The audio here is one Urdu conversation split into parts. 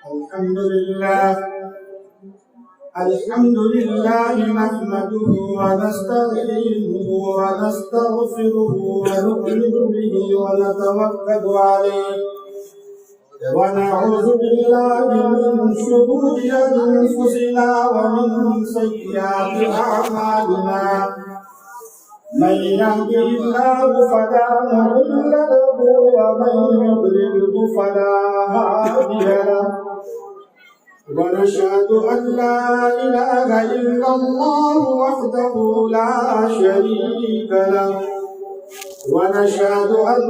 الحمد لله نحمده ونستعينه ونستغفره ونؤمن به ونتوكل عليه ونعوذ بالله من شرور أنفسنا ومن سيئات أعمالنا من يهده الله فلا مضل له ومن يضلله فلا هادي له ونشهد أن لا إله إلا الله وحده لا شريك له ونشهد أن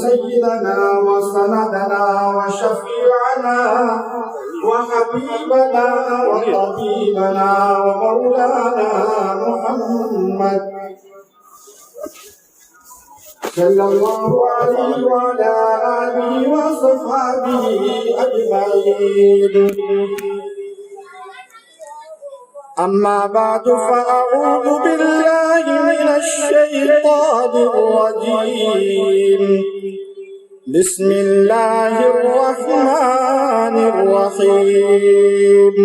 سيدنا وسندنا وشفيعنا وحبيبنا وطبيبنا ومولانا محمد صلى الله عليه وعلى آله وصحبه أجمعين. أما بعد فأعوذ بالله من الشيطان الرجيم. بسم الله الرحمن الرحيم.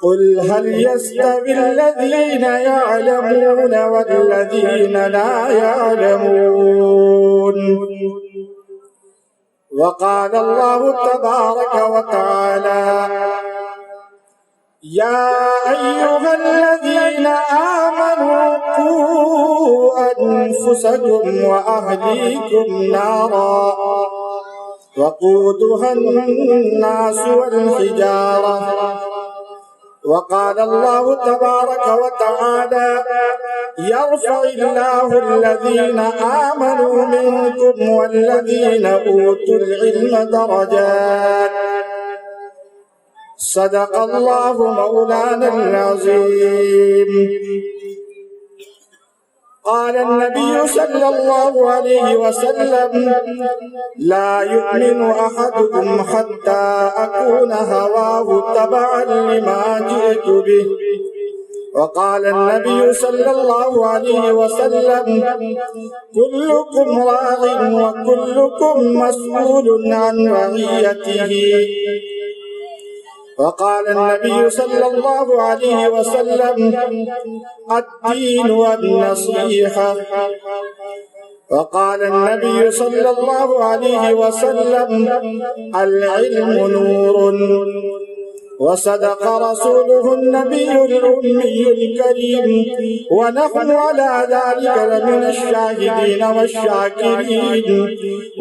قل هل يستوي الذين يعلمون والذين لا يعلمون. وقال الله تبارك وتعالى يا أيها الذين آمنوا قوا أنفسكم وأهليكم نارا وقودها الناس والحجارة. وقال الله تبارك وتعالى يرفع الله الذين آمنوا منكم والذين أوتوا العلم درجات. صدق الله مولانا العظيم. قال النبي صلى الله عليه وسلم لا يؤمن أحدكم حتى أكون هواه تبعا لما جئت به. وقال النبي صلى الله عليه وسلم كلكم راع وكلكم مسؤول عن رعيته. وقال النبي صلى الله عليه وسلم الدين والنصيحة. وقال النبي صلى الله عليه وسلم العلم نور. وصدق رسوله النبي الأمي الكريم ونحن على ذلك لمن الشاهدين والشاكرين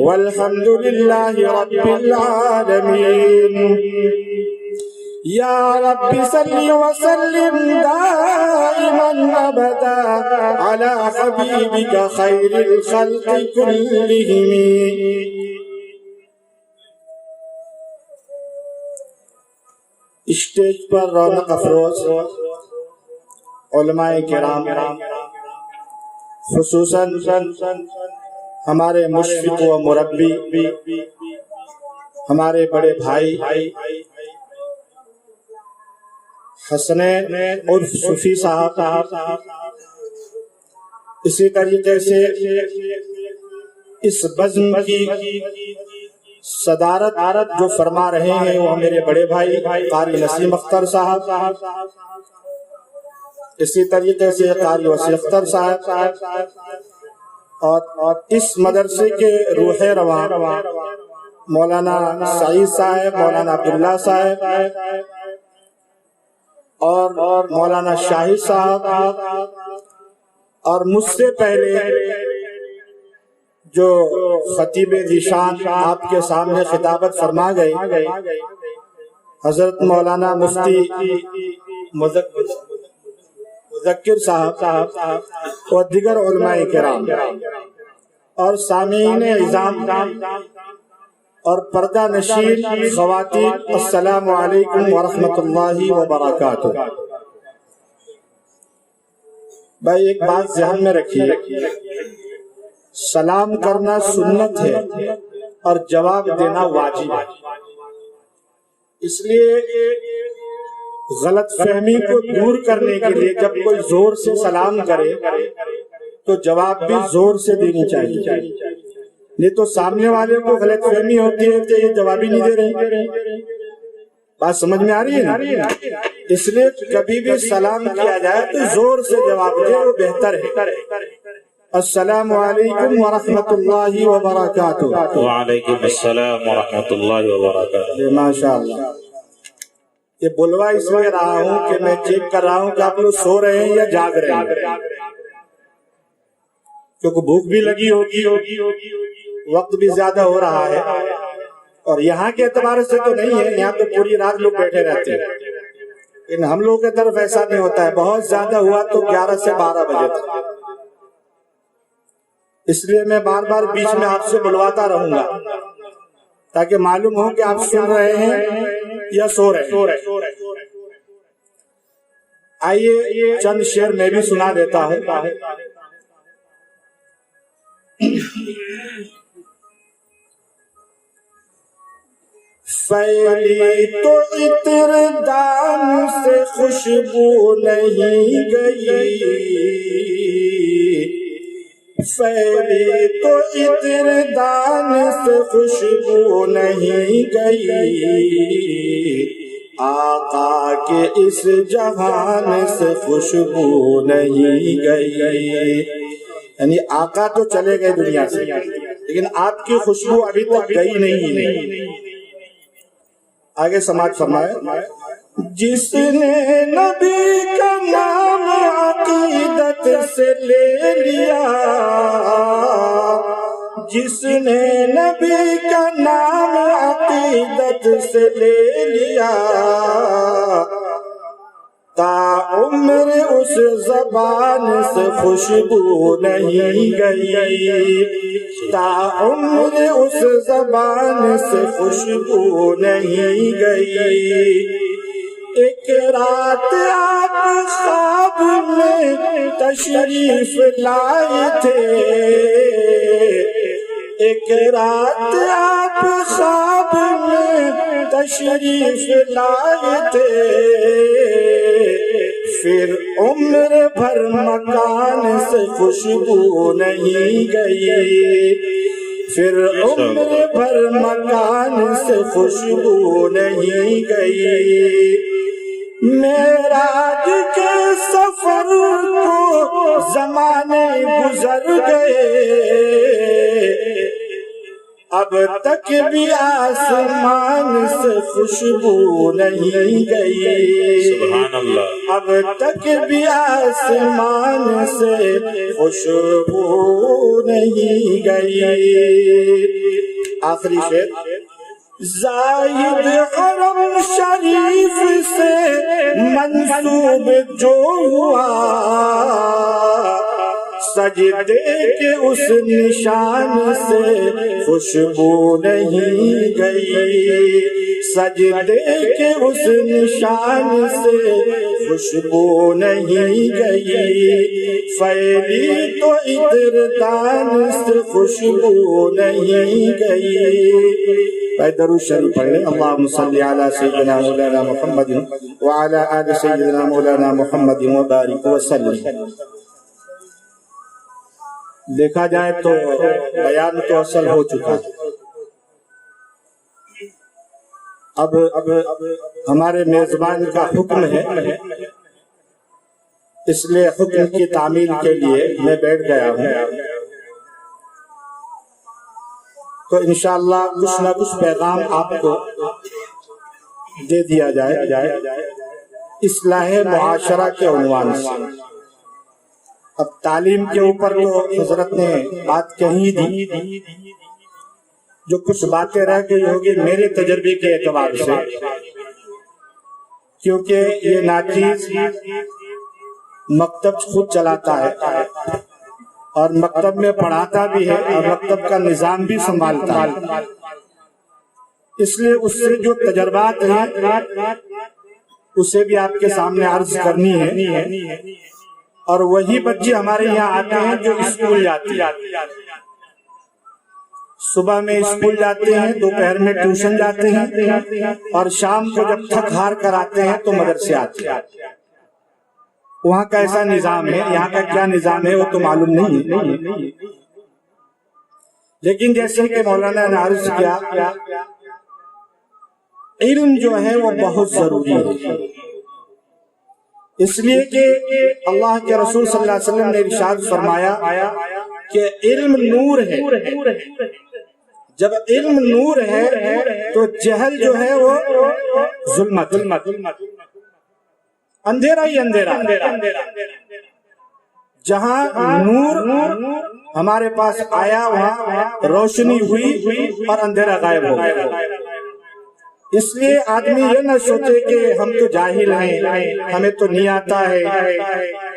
والحمد لله رب العالمين. يا رب صل وسلم دائما أبدا على حبيبك خير الخلق كلهم. اسٹیج پر رونق افروز علماء کرام خصوصاً ہمارے مشفق و مربی ہمارے بڑے بھائی حسنین عرف صوفی صاحب، اسی طریقے سے اس بزم کی صدارت جو فرما رہے ہیں وہ میرے بڑے بھائی قاری نسیم اختر صاحب، اسی طریقے سے قاری وسیع اختر صاحب، اور اس مدرسے کے روح رواں مولانا سعید صاحب، مولانا عبداللہ صاحب اور مولانا شاہد صاحب، اور مجھ سے پہلے جو خطیب ذیشان آپ کے سامنے خطابت فرما گئے حضرت مولانا مفتی مذکر صاحب اور دیگر علماء کرام اور سامعین عظام اور پردہ نشین خواتین، السلام علیکم ورحمۃ اللہ وبرکاتہ۔ بھائی ایک بات ذہن میں رکھیے، سلام کرنا سنت ہے اور جواب دینا واجب ہے۔ اس لیے غلط فہمی کو دور کرنے کے لیے جب کوئی زور سے سلام کرے تو جواب بھی زور سے دینی چاہیے، نہیں تو سامنے والے کو غلط فہمی ہوتی ہے کہ یہ جواب ہی نہیں دے رہے. بات سمجھ میں آ رہی ہے نا؟ اس لیے کبھی بھی سلام کیا جائے تو زور سے جواب دے، وہ بہتر ہے. السلام علیکم ورحمۃ اللہ وبرکاتہ. وعلیکم السلام ورحمۃ اللہ وبرکاتہ. ماشاء اللہ. یہ بلوا اس لیے رہا ہوں کہ میں چیک کر رہا ہوں کہ آپ لوگ سو رہے ہیں یا جاگ رہے ہیں، کیونکہ بھوک بھی لگی ہوگی، وقت بھی زیادہ ہو رہا ہے. اور یہاں کے اعتبار سے تو نہیں ہے، یہاں تو پوری رات لوگ بیٹھے رہتے ہیں، لیکن ہم لوگوں کی طرف ایسا نہیں ہوتا ہے. بہت زیادہ ہوا تو 11 سے 12 بجے تک. اس لیے میں بار بار بیچ میں آپ سے بلواتا رہوں گا تاکہ معلوم ہو کہ آپ سن رہے ہیں یا سو رہے ہیں. آئیے چند شعر میں بھی سنا دیتا ہوں. پھیلی تو عطر دان سے خوشبو نہیں گئی، پھیلی تو عطر دان سے خوشبو نہیں گئی، آقا کے اس جہان سے خوشبو نہیں گئی. یعنی آقا تو چلے گئے دنیا سے، لیکن آپ کی خوشبو ابھی تک گئی نہیں. آگے سماعت فرمائے. جس نے نبی کا نام عقیدت سے لے لیا، جس نے نبی کا نام عقیدت سے لے لیا، تا عمر اس زبان سے خوشبو نہیں گئی، تا عمر اس زبان سے خوشبو نہیں گئی. ایک رات آپ خواب میں تشریف لائے تھے، ایک رات آپ خواب میں تشریف لائے تھے، پھر عمر بھر مکان سے خوشبو نہیں گئی، پھر عمر بھر مکان سے خوشبو نہیں گئی. معراج کے سفر کو زمانے گزر گئے، اب تک بھی آسمان سے خوشبو نہیں گئی، سبحان اللہ. اب تک بھی آسمان سے خوشبو نہیں گئی. آخری شعر. زائد حرم شریف سے منسوب جو ہوا، سجدے کے اس نشان سے خوشبو نہیں گئی، سجدے کے اس نشان سے خوشبو نہیں گئی. پھیلی تو عطر دان سے خوشبو نہیں گئی. درود شریف پڑھ لیں. اللہم صلی علی سیدنا مولانا محمد وعلی آل سیدنا مولانا محمد وبارک وسلم. دیکھا جائے تو بیان تو اصل ہو چکا. اب ہمارے میزبان کا حکم ہے، اس لیے حکم کی تعمیل کے لیے میں بیٹھ گیا ہوں. تو انشاءاللہ کچھ نہ کچھ پیغام آپ کو دے دیا جائے اصلاح معاشرہ کے عنوان سے. اب تعلیم کے اوپر تو حضرت نے بات کہی دی، جو کچھ باتیں رہ گئی ہوگی میرے تجربے کے اعتبار سے، کیونکہ یہ ناچیز مکتب خود چلاتا ہے اور مکتب میں پڑھاتا بھی ہے اور مکتب کا نظام بھی سنبھالتا ہے. اس لیے اس سے جو تجربات ہیں اسے بھی آپ کے سامنے عرض کرنی ہے. اور وہی بچے ہمارے یہاں آتے ہیں جو اسکول جاتے ہیں، صبح میں اسکول جاتے ہیں، دوپہر میں ٹیوشن جاتے ہیں، اور شام کو جب تھک ہار کر آتے ہیں تو مدرسے آتے ہیں. وہاں کا ایسا نظام ہے، یہاں کا کیا نظام ہے وہ تو معلوم نہیں ہے. لیکن جیسے کہ مولانا نے عرض کیا، علم جو ہے وہ بہت ضروری ہے، اس لیے کہ اللہ کے رسول صلی اللہ علیہ وسلم نے ارشاد فرمایا کہ علم نور ہے، جب علم نور ہے تو جہل جو ہے وہ ظلمت، اندھیرا ہی اندھیرا۔ جہاں نور ہمارے پاس آیا وہاں روشنی ہوئی اور اندھیرا غائب ہو گیا۔ اس لیے آدمی یہ نہ سوچے کہ ہم تو جاہل ہیں، ہمیں تو نہیں آتا ہے،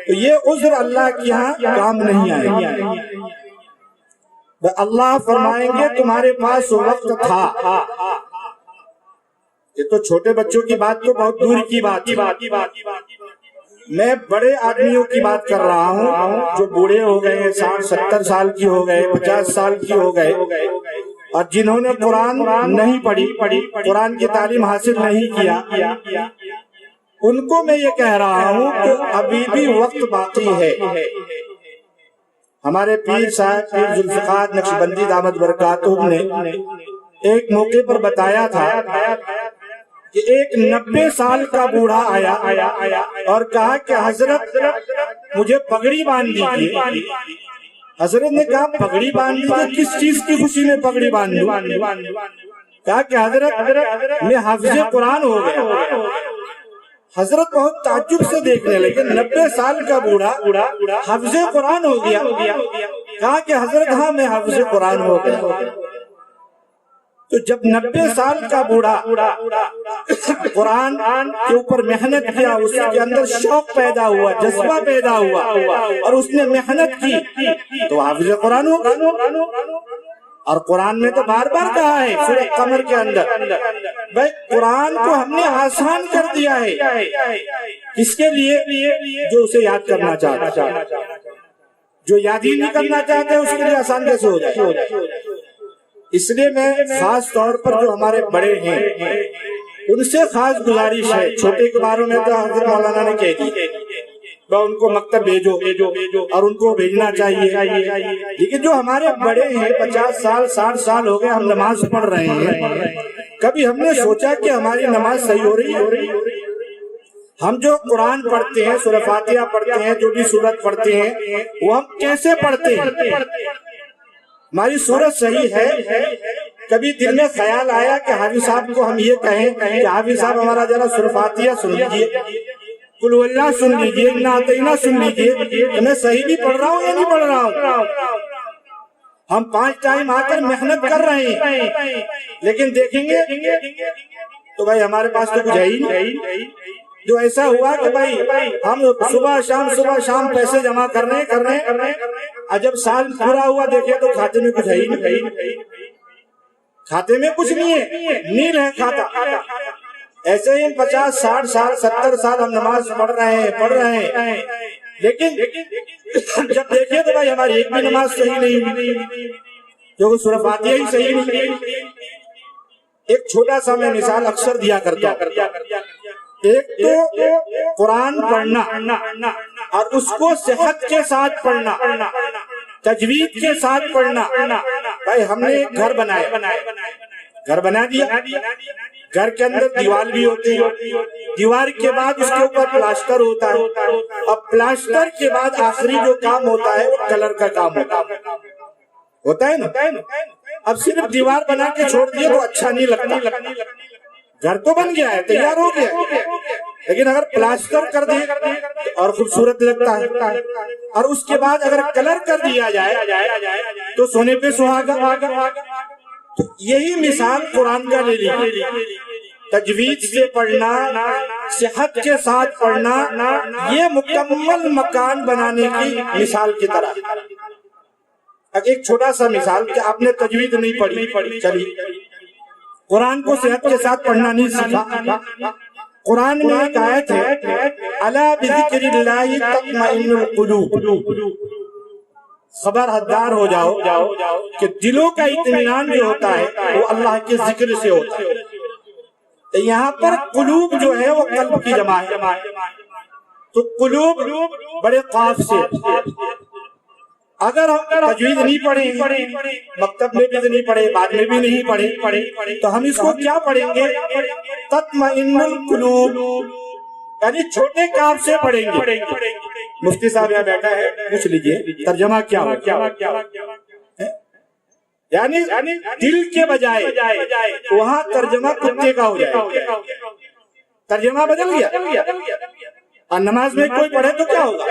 تو یہ عذر اللہ کے یہاں کام نہیں آئے گا۔ اللہ فرمائیں گے تمہارے پاس وقت تھا، یہ تو چھوٹے بچوں کی بات تو بہت دور کی بات ہے، میں بڑے آدمیوں کی بات کر رہا ہوں جو بوڑھے ہو گئے، 60-70 سال کی ہو گئے، 50 سال کی ہو گئے، اور جنہوں نے قرآن نہیں پڑھی، قرآن کی تعلیم حاصل نہیں کیا، ان کو میں یہ کہہ رہا ہوں کہ ابھی بھی وقت باقی ہے۔ ہمارے پیر صاحب پیر ذوالفقار نقشبندی دامت برکاتہم نے ایک موقع پر بتایا تھا کہ ایک 90 سال کا بوڑھا آیا اور کہا کہ حضرت مجھے پگڑی باندھ دیجیے۔ حضرت نے کہا پگڑی باندھ دیجیے، کس چیز کی خوشی میں پگڑی باندھ دوں؟ کہا کہ حضرت میں حافظ قرآن ہو گیا۔ حضرت بہت تعجب سے دیکھنے لگے، 90 سال کا بوڑھا حافظ قرآن ہو گیا۔ کہا کہ حضرت ہاں میں حافظ قرآن ہو گیا۔ تو جب 90 سال کا بوڑھا قرآن کے اوپر محنت کیا، اس کے اندر شوق پیدا ہوا، جذبہ پیدا ہوا، اور اس نے محنت کی تو حافظ قرآن ہو گیا۔ اور قرآن میں تو بار بار کہا ہے سورہ قمر کے اندر، بھائی قرآن کو ہم نے آسان کر دیا ہے، کس کے لیے؟ جو اسے یاد کرنا چاہتا ہے، جو یاد ہی نہیں کرنا چاہتے اس کے لیے آسان کیسے ہو جائے؟ اس لیے میں خاص طور پر جو ہمارے بڑے ہیں ان سے خاص گزارش ہے، چھوٹے کے بارے میں تو حضرت مولانا نے کہہ دی، ان کو مکتب بھیجو اور ان کو بھیجنا چاہیے، لیکن جو ہمارے بڑے ہیں 50 سال 60 سال ہو گئے ہم نماز پڑھ رہے ہیں، کبھی ہم نے سوچا کہ ہماری نماز صحیح ہو رہی ہے؟ ہم جو قرآن پڑھتے ہیں، سورہ فاتحہ پڑھتے ہیں، جو بھی سورت پڑھتے ہیں، وہ ہم کیسے پڑھتے ہیں؟ ہماری سورت صحیح ہے؟ کبھی دل میں خیال آیا کہ حافظ صاحب کو ہم یہ کہیں کہ حافظ صاحب ہمارا ذرا سورہ فاتحہ سن لیجیے، قل اللہ سن لیجیے، انا اعطیناک سن لیجیے، میں صحیح بھی پڑھ رہا ہوں یا نہیں پڑھ رہا ہوں؟ ہم 5 ٹائم آ کر محنت کر رہے ہیں، لیکن دیکھیں گے تو بھائی ہمارے پاس تو کچھ ہے ہی نہیں۔ جو ایسا ہوا کہ بھائی ہم صبح شام پیسے جمع کر رہے ہیں، جب سال پورا ہوا دیکھے تو کھاتے میں کچھ ہے ہی نہیں، کھاتے میں کچھ نہیں ہے، نیل ہے کھاتا۔ ایسے ہی 50 60 سال 70 سال ہم نماز پڑھ رہے ہیں، لیکن جب دیکھیں تو بھائی ہماری ایک بھی نماز صحیح نہیں ہوئی، جو سورہ فاتحہ ہی صحیح نہیں۔ ایک چھوٹا سا میں مثال اکثر دیا کرتا ہوں، ایک تو قرآن پڑھنا اور اس کو صحت کے ساتھ پڑھنا، تجوید کے ساتھ پڑھنا۔ بھائی ہم نے ایک گھر بنا دیا، گھر کے اندر دیوار بھی ہوتی ہے، دیوار کے بعد اس کے اوپر پلاسٹر ہوتا ہے، اور پلاسٹر کے بعد آخری جو کام ہوتا ہے وہ کلر کا کام ہوتا ہے نا۔ اب صرف دیوار بنا کے چھوڑ دیے تو اچھا نہیں لگتا، گھر تو بن گیا ہے، تیار ہو گیا، لیکن اگر پلاسٹر کر دے اور خوبصورت لگتا ہے، اور اس کے بعد اگر کلر کر دیا جائے تو سونے پہ سہاگا۔ تو یہی مثال قرآن کا لے لیجیے، تجوید سے پڑھنا، صحت کے ساتھ پڑھنا، یہ مکمل مکان بنانے کی مثال کی طرح۔ ایک چھوٹا سا مثال کہ آپ نے تجوید نہیں پڑھی، چلیے قرآن کو صحت کے ساتھ پڑھنا نہیں سیکھا۔ قرآن میں ایک آیت ہے، الا بذکر اللہ تطمئن القلوب، خبردار ہو جاؤ کہ دلوں کا اطمینان جو ہوتا ہے وہ اللہ کے ذکر سے ہوتا ہے۔ یہاں پر قلوب جو ہے وہ قلب کی جمع ہے، تو قلوب بڑے قاف سے، اگر ہم تجوید نہیں پڑھیں، مکتب میں بھی نہیں پڑھے، بعد میں بھی نہیں پڑھے، تو ہم اس کو کیا پڑھیں گے؟ تطمئن القلوب، یعنی چھوٹے کاف سے پڑھیں گے۔ مفتی صاحب یہاں بیٹھا ہے، پوچھ لیجئے ترجمہ کیا ہو؟ یعنی دل کے بجائے وہاں ترجمہ کتے کا ہو جائے، ترجمہ بدل گیا۔ اور نماز میں کوئی پڑھے تو کیا ہوگا؟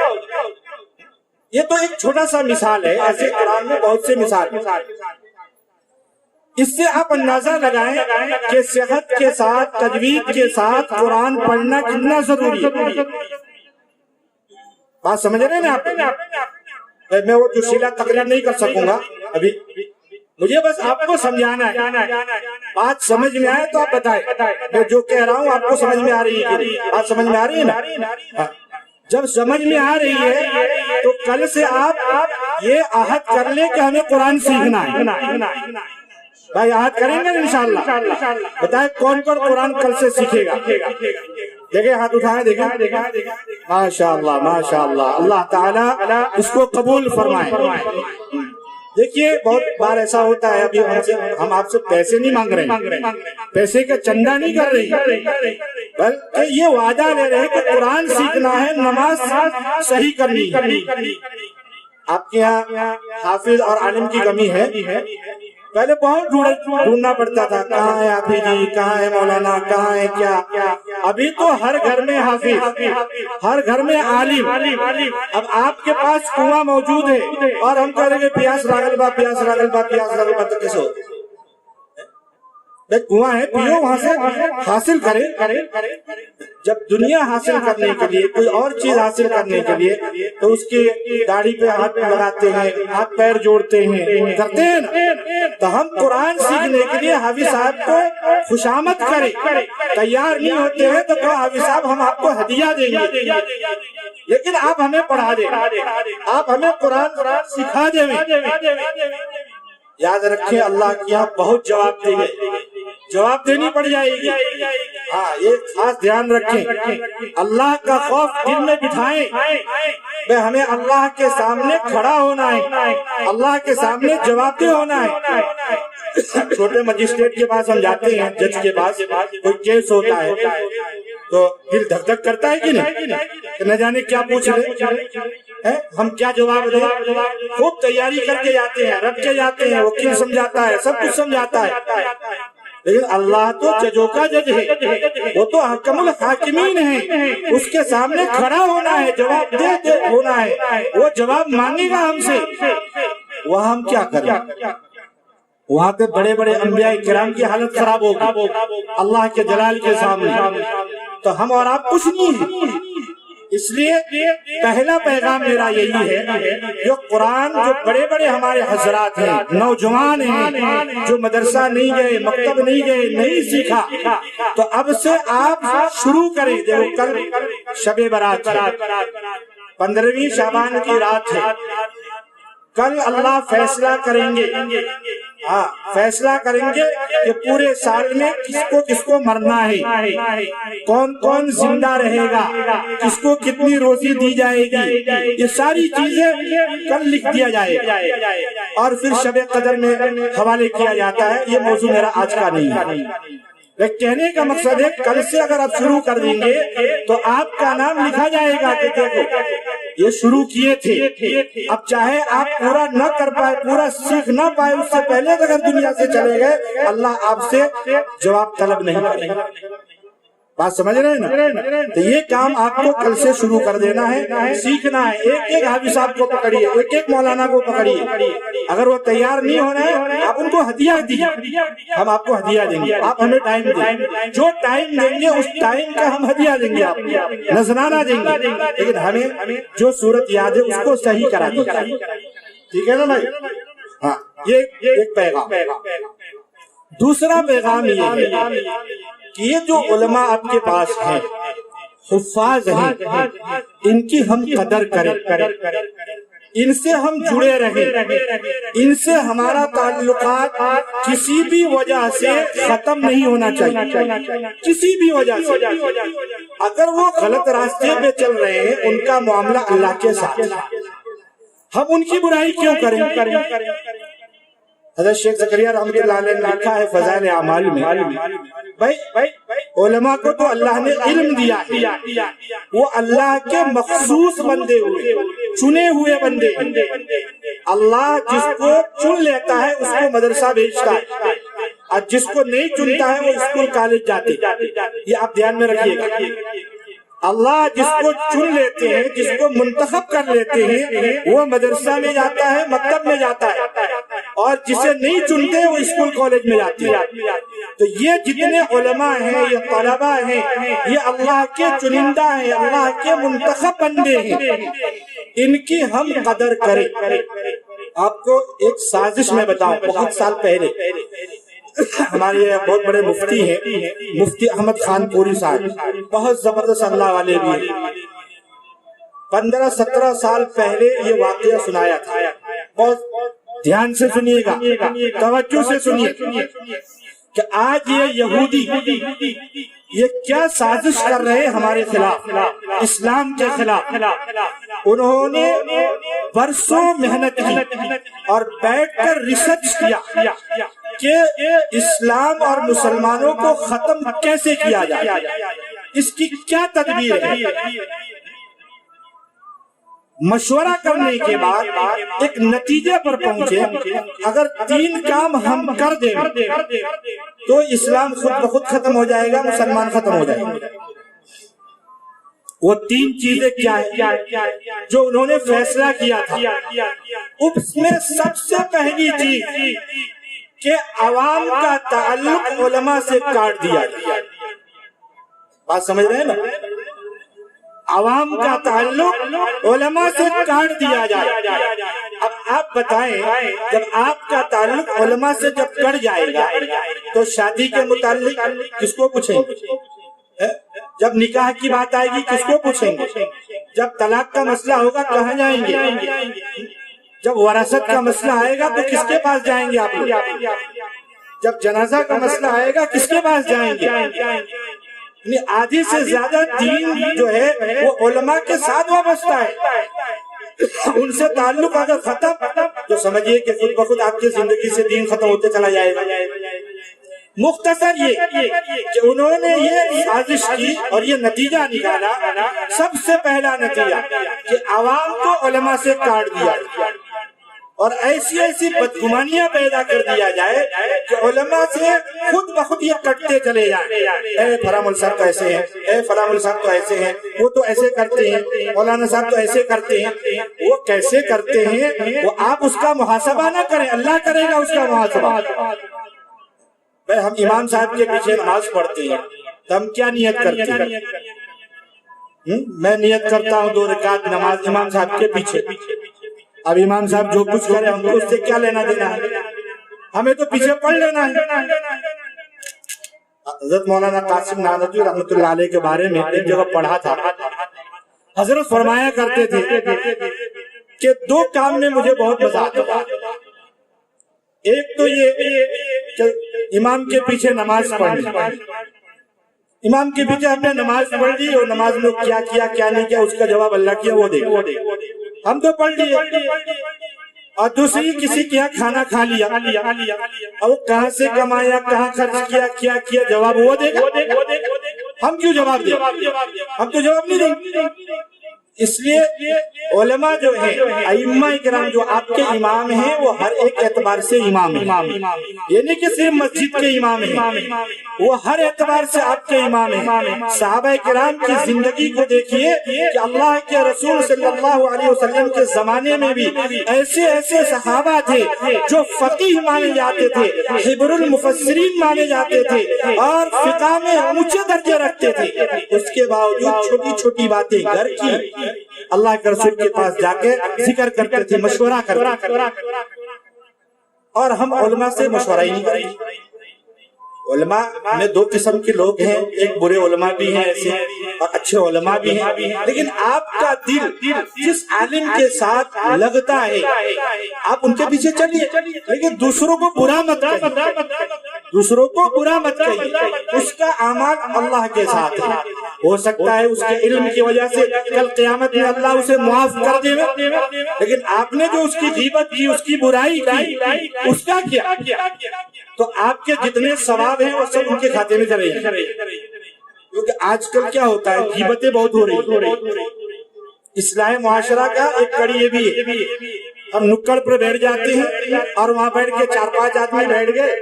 یہ تو ایک چھوٹا سا مثال ہے، ایسے قرآن میں بہت سے مثال۔ اس سے آپ اندازہ لگائیں کہ صحت کے ساتھ، تجوید کے ساتھ قرآن پڑھنا کتنا ضروری ہے۔ بات سمجھ رہے ہیں نا آپ؟ میں وہ جو سیدھا تقریر نہیں کر سکوں گا ابھی، مجھے بس آپ کو سمجھانا ہے۔ بات سمجھ میں آئے تو آپ بتائیں، میں جو کہہ رہا ہوں آپ کو سمجھ میں آ رہی ہے؟ بات سمجھ میں آ رہی ہے نا؟ جب سمجھ میں آ رہی ہے تو کل سے آپ یہ عہد کر لیں کہ ہمیں قرآن سیکھنا ہے۔ بھائی عہد کریں گے انشاءاللہ؟ بتائیں کون کون قرآن کل سے سیکھے گا؟ دیکھیں ہاتھ اٹھائیں، دیکھیں۔ ماشاءاللہ ماشاءاللہ، اللہ تعالیٰ اس کو قبول فرمائے۔ دیکھیے بہت بار ایسا ہوتا ہے، ابھی ہم آپ سے پیسے نہیں مانگ رہے ہیں، پیسے کا چندہ نہیں کر رہے ہیں، بلکہ یہ وعدہ لے رہے ہیں کہ قرآن سیکھنا ہے، نماز صحیح کرنی ہے۔ آپ کے یہاں حافظ اور عالم کی کمی ہے؟ پہلے بہت ڈھونڈنا پڑتا تھا، کہاں ہے حافظ جی، کہاں ہے مولانا، کہاں ہے کیا؟ ابھی تو ہر گھر میں حافظ، ہر گھر میں عالم۔ اب آپ کے پاس کنواں موجود ہے اور ہم کہہ رہے ہیں پیاس راگل با، پیاس راگل با، پیاس راگل با، تو کیسے ہو؟ کنواں ہے، پیو وہاں سے حاصل کرے۔ جب دنیا حاصل کرنے کے لیے، کوئی اور چیز حاصل کرنے کے لیے، تو اس کی داڑھی پہ ہاتھ لگاتے ہیں، ہاتھ پیر جوڑتے ہیں، کرتے ہیں نا۔ تو ہم قرآن سیکھنے کے لیے حافظ صاحب کو خوشامد کریں، تیار نہیں ہوتے ہیں تو کہو حافظ صاحب ہم آپ کو ہدیہ دیں گے، لیکن آپ ہمیں پڑھا دیں، آپ ہمیں قرآن سکھا دیں۔ یاد رکھیں اللہ کی یہاں بہت جواب دیں گے، جواب دینی پڑ جائے گی۔ ہاں یہ خاص دھیان رکھیں، اللہ کا خوف دل میں بٹھائیں، ہمیں اللہ کے سامنے کھڑا ہونا ہے، اللہ کے سامنے جواب دہ ہونا ہے۔ چھوٹے مجسٹریٹ کے پاس ہم جاتے ہیں، جج کے پاس کوئی کیس ہوتا ہے تو دل دھک دھک کرتا ہے کہ نہیں، کہ نہ جانے کیا پوچھ رہے، ہم کیا جواب دیں۔ خوب تیاری کر کے جاتے ہیں، رکھ کے جاتے ہیں، وکیل سمجھاتا ہے، سب کچھ سمجھاتا ہے، لیکن اللہ تو ججوں کا جج ہے، وہ تو حکم الحاکمین ہے، اس کے سامنے کھڑا ہونا ہے، جواب دے ہونا ہے، وہ جواب مانگے گا ہم سے۔ وہ ہم کیا کریں؟ وہاں پہ بڑے بڑے انبیاء کرام کی حالت خراب ہوگی اللہ کے جلال کے سامنے، تو ہم اور آپ کچھ نہیں ہیں۔ اس لیے پہلا پیغام میرا یہی ہے، جو قرآن، جو بڑے بڑے ہمارے حضرات ہیں، نوجوان ہیں، جو مدرسہ نہیں گئے، مکتب نہیں گئے، نہیں سیکھا، تو اب سے آپ شروع کریں۔ دیکھو کل شب برات ہے، 15ویں شعبان کی رات ہے، کل اللہ فیصلہ کریں گے، فیصلہ کریں گے کہ پورے سال میں کس کو مرنا ہے، کون کون زندہ رہے گا، کس کو کتنی روزی دی جائے گی، یہ ساری چیزیں کل لکھ دیا جائے گا اور پھر شب قدر میں حوالے کیا جاتا ہے۔ یہ موضوع میرا آج کا نہیں ہے، کہنے کا مقصد ہے کل سے اگر آپ شروع کر دیں گے تو آپ کا نام لکھا جائے گا کہ دیکھو یہ شروع کیے تھے۔ اب چاہے آپ پورا نہ کر پائے، پورا سیکھ نہ پائے، اس سے پہلے اگر دنیا سے چلے گئے، اللہ آپ سے جواب طلب نہیں کرے گا۔ بات سمجھ رہے ہیں نا؟ تو یہ کام آپ کو کل سے شروع کر دینا ہے، سیکھنا ہے۔ ایک ایک حافظ صاحب کو پکڑیے، ایک ایک مولانا کو پکڑیے، اگر وہ تیار نہیں ہونا ہے آپ ان کو ہدیہ دیجیے، ہم آپ کو ہدیہ دیں گے، آپ ہمیں ٹائم دیں، جو ٹائم دیں گے اس ٹائم کا ہم ہدیہ دیں گے، آپ کو نذرانہ دیں گے، لیکن ہمیں جو صورت یاد ہے اس کو صحیح کرا دیجیے، ٹھیک ہے نا بھائی؟ ہاں یہ ایک پیغام۔ دوسرا پیغام یہ ہے کہ یہ جو علماء آپ کے پاس ہیں، حفاظ ہیں، ان کی ہم قدر کریں، ان سے ہم جڑے رہیں، ان سے ہمارا تعلقات کسی بھی وجہ سے ختم نہیں ہونا چاہیے، کسی بھی وجہ سے۔ اگر وہ غلط راستے پہ چل رہے ہیں، ان کا معاملہ اللہ کے ساتھ، ہم ان کی برائی کیوں کریں؟ حضرت شیخ زکریا رحمۃ اللہ علیہ نے لکھا ہے فضائل اعمال میں، بھائی علماء کو تو اللہ نے علم دیا ہے، وہ اللہ کے مخصوص بندے ہوئے، چنے ہوئے بندے۔ اللہ جس کو چن لیتا ہے اس کو مدرسہ بھیجتا ہے، اور جس کو نہیں چنتا ہے وہ اسکول کالج جاتے۔ یہ آپ دھیان میں رکھیے گا، اللہ جس کو چن لیتے ہیں، جس کو منتخب کر لیتے ہیں، وہ مدرسہ میں جاتا ہے، مکتب میں جاتا ہے، اور جسے نہیں چنتے وہ اسکول کالج میں جاتے ہیں۔ تو یہ جتنے علماء ہیں، یہ طلباء ہیں، یہ اللہ کے چنندہ ہیں، اللہ کے منتخب بندے ہیں، ان کی ہم قدر کریں۔ آپ کو ایک سازش میں بتاؤں، بہت سال پہلے ہمارے بہت بڑے مفتی ہیں، مفتی احمد خان پوری صاحب، بہت زبردست اللہ والے بھی ہیں۔ 15-17 سال پہلے یہ واقعہ سنایا تھا، بہت دھیان سے سنیے گا، توجہ سے سنیے کہ آج یہ یہودی یہ کیا سازش کر رہے ہیں ہمارے خلاف، اسلام کے خلاف۔ انہوں نے برسوں محنت کی اور بیٹھ کر ریسرچ کیا کہ اسلام اور مسلمانوں کو ختم کیسے کیا جائے، اس کی کیا تدبیر ہے۔ مشورہ کرنے کے بعد ایک نتیجے پر پہنچے، اگر 3 کام ہم کر دیں تو اسلام خود بخود ختم ہو جائے گا، مسلمان ختم ہو جائے گا۔ وہ 3 چیزیں کیا ہیں جو انہوں نے فیصلہ کیا تھا؟ اس میں سب سے پہلی چیز کہ عوام کا تعلق علماء سے کاٹ دیا جائے۔ بات سمجھ رہے ہیں نا؟ عوام کا تعلق علماء سے کاٹ دیا جائے۔ اب آپ بتائیں، جب آپ کا تعلق علماء سے جب کٹ جائے گا تو شادی کے متعلق کس کو پوچھیں گے؟ جب نکاح کی بات آئے گی کس کو پوچھیں گے؟ جب طلاق کا مسئلہ ہوگا کہاں جائیں گے؟ جب وراثت کا مسئلہ آئے گا تو کس کے پاس جائیں گے آپ لوگ؟ جب جنازہ کا مسئلہ آئے گا کس کے پاس جائیں گے؟ آدھی سے زیادہ دین جو ہے وہ علماء کے ساتھ وابستہ ہے۔ ان سے تعلق اگر ختم تو سمجھیے کہ خود بخود آپ کی زندگی سے دین ختم ہوتے چلا جائے گا۔ مختصر یہ کہ انہوں نے یہ سازش کی اور یہ نتیجہ نکالا، سب سے پہلا نتیجہ کہ عوام کو علماء سے کاٹ دیا اور ایسی بدگمانیاں پیدا کر دیا جائے کہ علماء سے خود بخود یہ کٹتے چلے جائیں۔ اے فلاں مول صاحب تو ایسے ہیں، اے فلاں مول صاحب تو ایسے ہیں، وہ تو ایسے کرتے ہیں، مولانا صاحب تو ایسے کرتے ہیں۔ وہ کیسے کرتے ہیں وہ آپ اس کا محاسبہ نہ کریں، اللہ کرے گا اس کا محاسبہ۔ بھائی ہم امام صاحب کے پیچھے نماز پڑھتے ہیں تو ہم کیا نیت کرتے ہیں؟ میں نیت کرتا ہوں 2 رکعت نماز امام صاحب کے پیچھے۔ اب امام صاحب جو کچھ کرے ہم کو اس سے کیا لینا دینا ہے؟ ہمیں تو پیچھے پڑھ لینا ہے۔ حضرت مولانا قاسم نانوتوی رحمۃ اللہ علیہ کے بارے میں ایک جگہ پڑھا تھا، حضرت فرمایا کرتے تھے کہ 2 کام میں مجھے بہت مزہ آتا ہے۔ ایک تو یہ کہ امام کے پیچھے نماز پڑھنی، امام کے پیچھے ہم نے نماز پڑھ لی اور نماز میں کیا کیا کیا نہیں کیا اس کا جواب اللہ کیا وہ دے، ہم تو پڑھ لیے۔ اور دوسری کسی کے یہاں کھانا کھا لیا اور وہ کہاں سے کمایا، کہاں خرچ کیا، کیا کیا، جواب وہ دے گا۔ ہم کیوں جواب دیں؟ ہم تو جواب نہیں دیں گے۔ اس لیے علماء جو ہیں، ائمہ کرام جو آپ کے امام ہیں، وہ ہر ایک اعتبار سے امام ہیں، یہ نہیں کہ صرف مسجد کے امام ہیں، وہ ہر اعتبار سے آپ کے امام ہیں۔ صحابہ کرام کی زندگی کو دیکھیے کہ اللہ کے رسول صلی اللہ علیہ وسلم کے زمانے میں بھی ایسے صحابہ تھے جو فقیہ مانے جاتے تھے، حبر المفسرین مانے جاتے تھے اور فقہ میں اونچے درجے رکھتے تھے۔ اس کے باوجود چھوٹی چھوٹی باتیں گھر کی اللہ کے رسول کے پاس جا کے ذکر کرتے تھے، مشورہ کرتے تھے۔ اور ہم علماء سے مشورہ ہی نہیں کرتے۔ علماء میں 2 قسم کے لوگ ہیں، ایک برے علماء بھی ہیں ایسے اور اچھے علماء بھی ہیں، لیکن آپ کا دل جس عالم کے ساتھ لگتا ہے آپ ان کے پیچھے چلیے، لیکن دوسروں کو برا مت کہیے، دوسروں کو برا مت کہیے، اس کا اعمال اللہ کے ساتھ ہے۔ ہو سکتا ہے اس کے علم کی وجہ سے کل قیامت میں اللہ اسے معاف کر دے، لیکن آپ نے جو اس کی غیبت کی، اس کی برائی کی، اس کا کیا؟ تو آپ کے جتنے ثواب ہیں وہ سب ان کے کھاتے میں چلے جائیں۔ کیونکہ آج کل کیا ہوتا ہے، غیبتیں بہت ہو رہی ہیں۔ اصلاح معاشرہ کا ایک کڑی یہ بھی ہے، ہم نکڑ پر بیٹھ جاتے ہیں اور وہاں بیٹھ کے 4-5 آدمی بیٹھ گئے،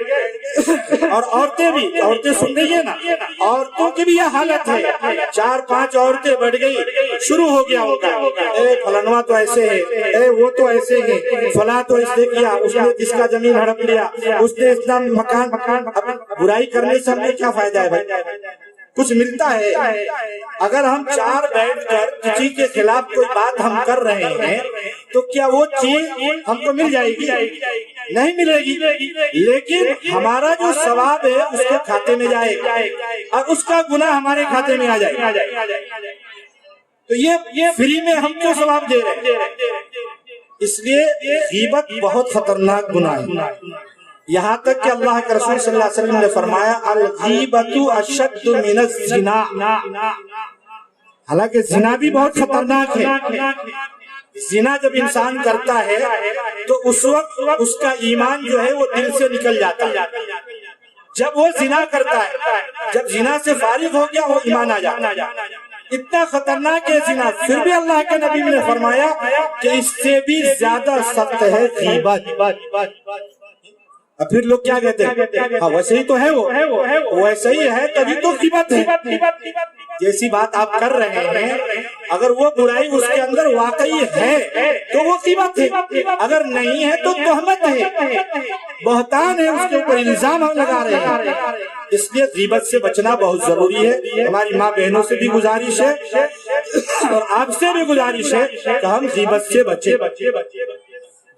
اور عورتیں سن رہی ہیں نا، عورتوں کی بھی یہ حالت ہے، 4-5 عورتیں بیٹھ گئی، شروع ہو گیا ہوگا، اے فلانوا تو ایسے ہے، اے وہ تو ایسے ہے، فلاں تو اس نے کیا، اس نے اس کا زمین ہڑپ لیا، اس نے اتنا مکان۔ برائی کرنے سے ہمیں کیا فائدہ ہے بھائی؟ کچھ ملتا ہے؟ اگر ہم 4 بیٹھ کر کسی کے خلاف کوئی بات ہم کر رہے ہیں تو کیا وہ چیز ہم کو مل جائے گی؟ نہیں ملے گی، لیکن ہمارا جو ثواب ہے اس کے کھاتے میں جائے گا اور اس کا گناہ ہمارے کھاتے میں آ جائے گا۔ تو یہ فری میں ہم کیوں ثواب دے رہے ہیں؟ اس لیے غیبت بہت خطرناک گناہ ہے، یہاں تک کہ اللہ کے رسول صلی اللہ علیہ وسلم نے فرمایا الغیبۃ اشد من الزنا، حالانکہ زنا بھی بہت خطرناک ہے۔ زنا جب انسان کرتا ہے تو اس وقت اس کا ایمان جو ہے وہ دل سے نکل جاتا ہے۔ جب وہ زنا کرتا ہے، جب زنا سے فارغ ہو گیا وہ ایمان آ جاتا ہے۔ اتنا خطرناک ہے زنا، پھر بھی اللہ کے نبی نے فرمایا کہ اس سے بھی زیادہ سخت ہے غیبت۔ اب پھر لوگ کیا کہتے ہیں، ہاں ویسے ہی تو ہے، وہ ویسے ہی ہے تبھی تو غیبت ہے۔ جیسی بات آپ کر رہے ہیں، اگر وہ برائی اس کے اندر واقعی ہے تو وہ غیبت ہے، اگر نہیں ہے تو تہمت ہے، بہتان ہے، اس کے اوپر الزام ہم لگا رہے ہیں۔ اس لیے غیبت سے بچنا بہت ضروری ہے۔ ہماری ماں بہنوں سے بھی گزارش ہے اور آپ سے بھی گزارش ہے کہ ہم غیبت سے بچیں۔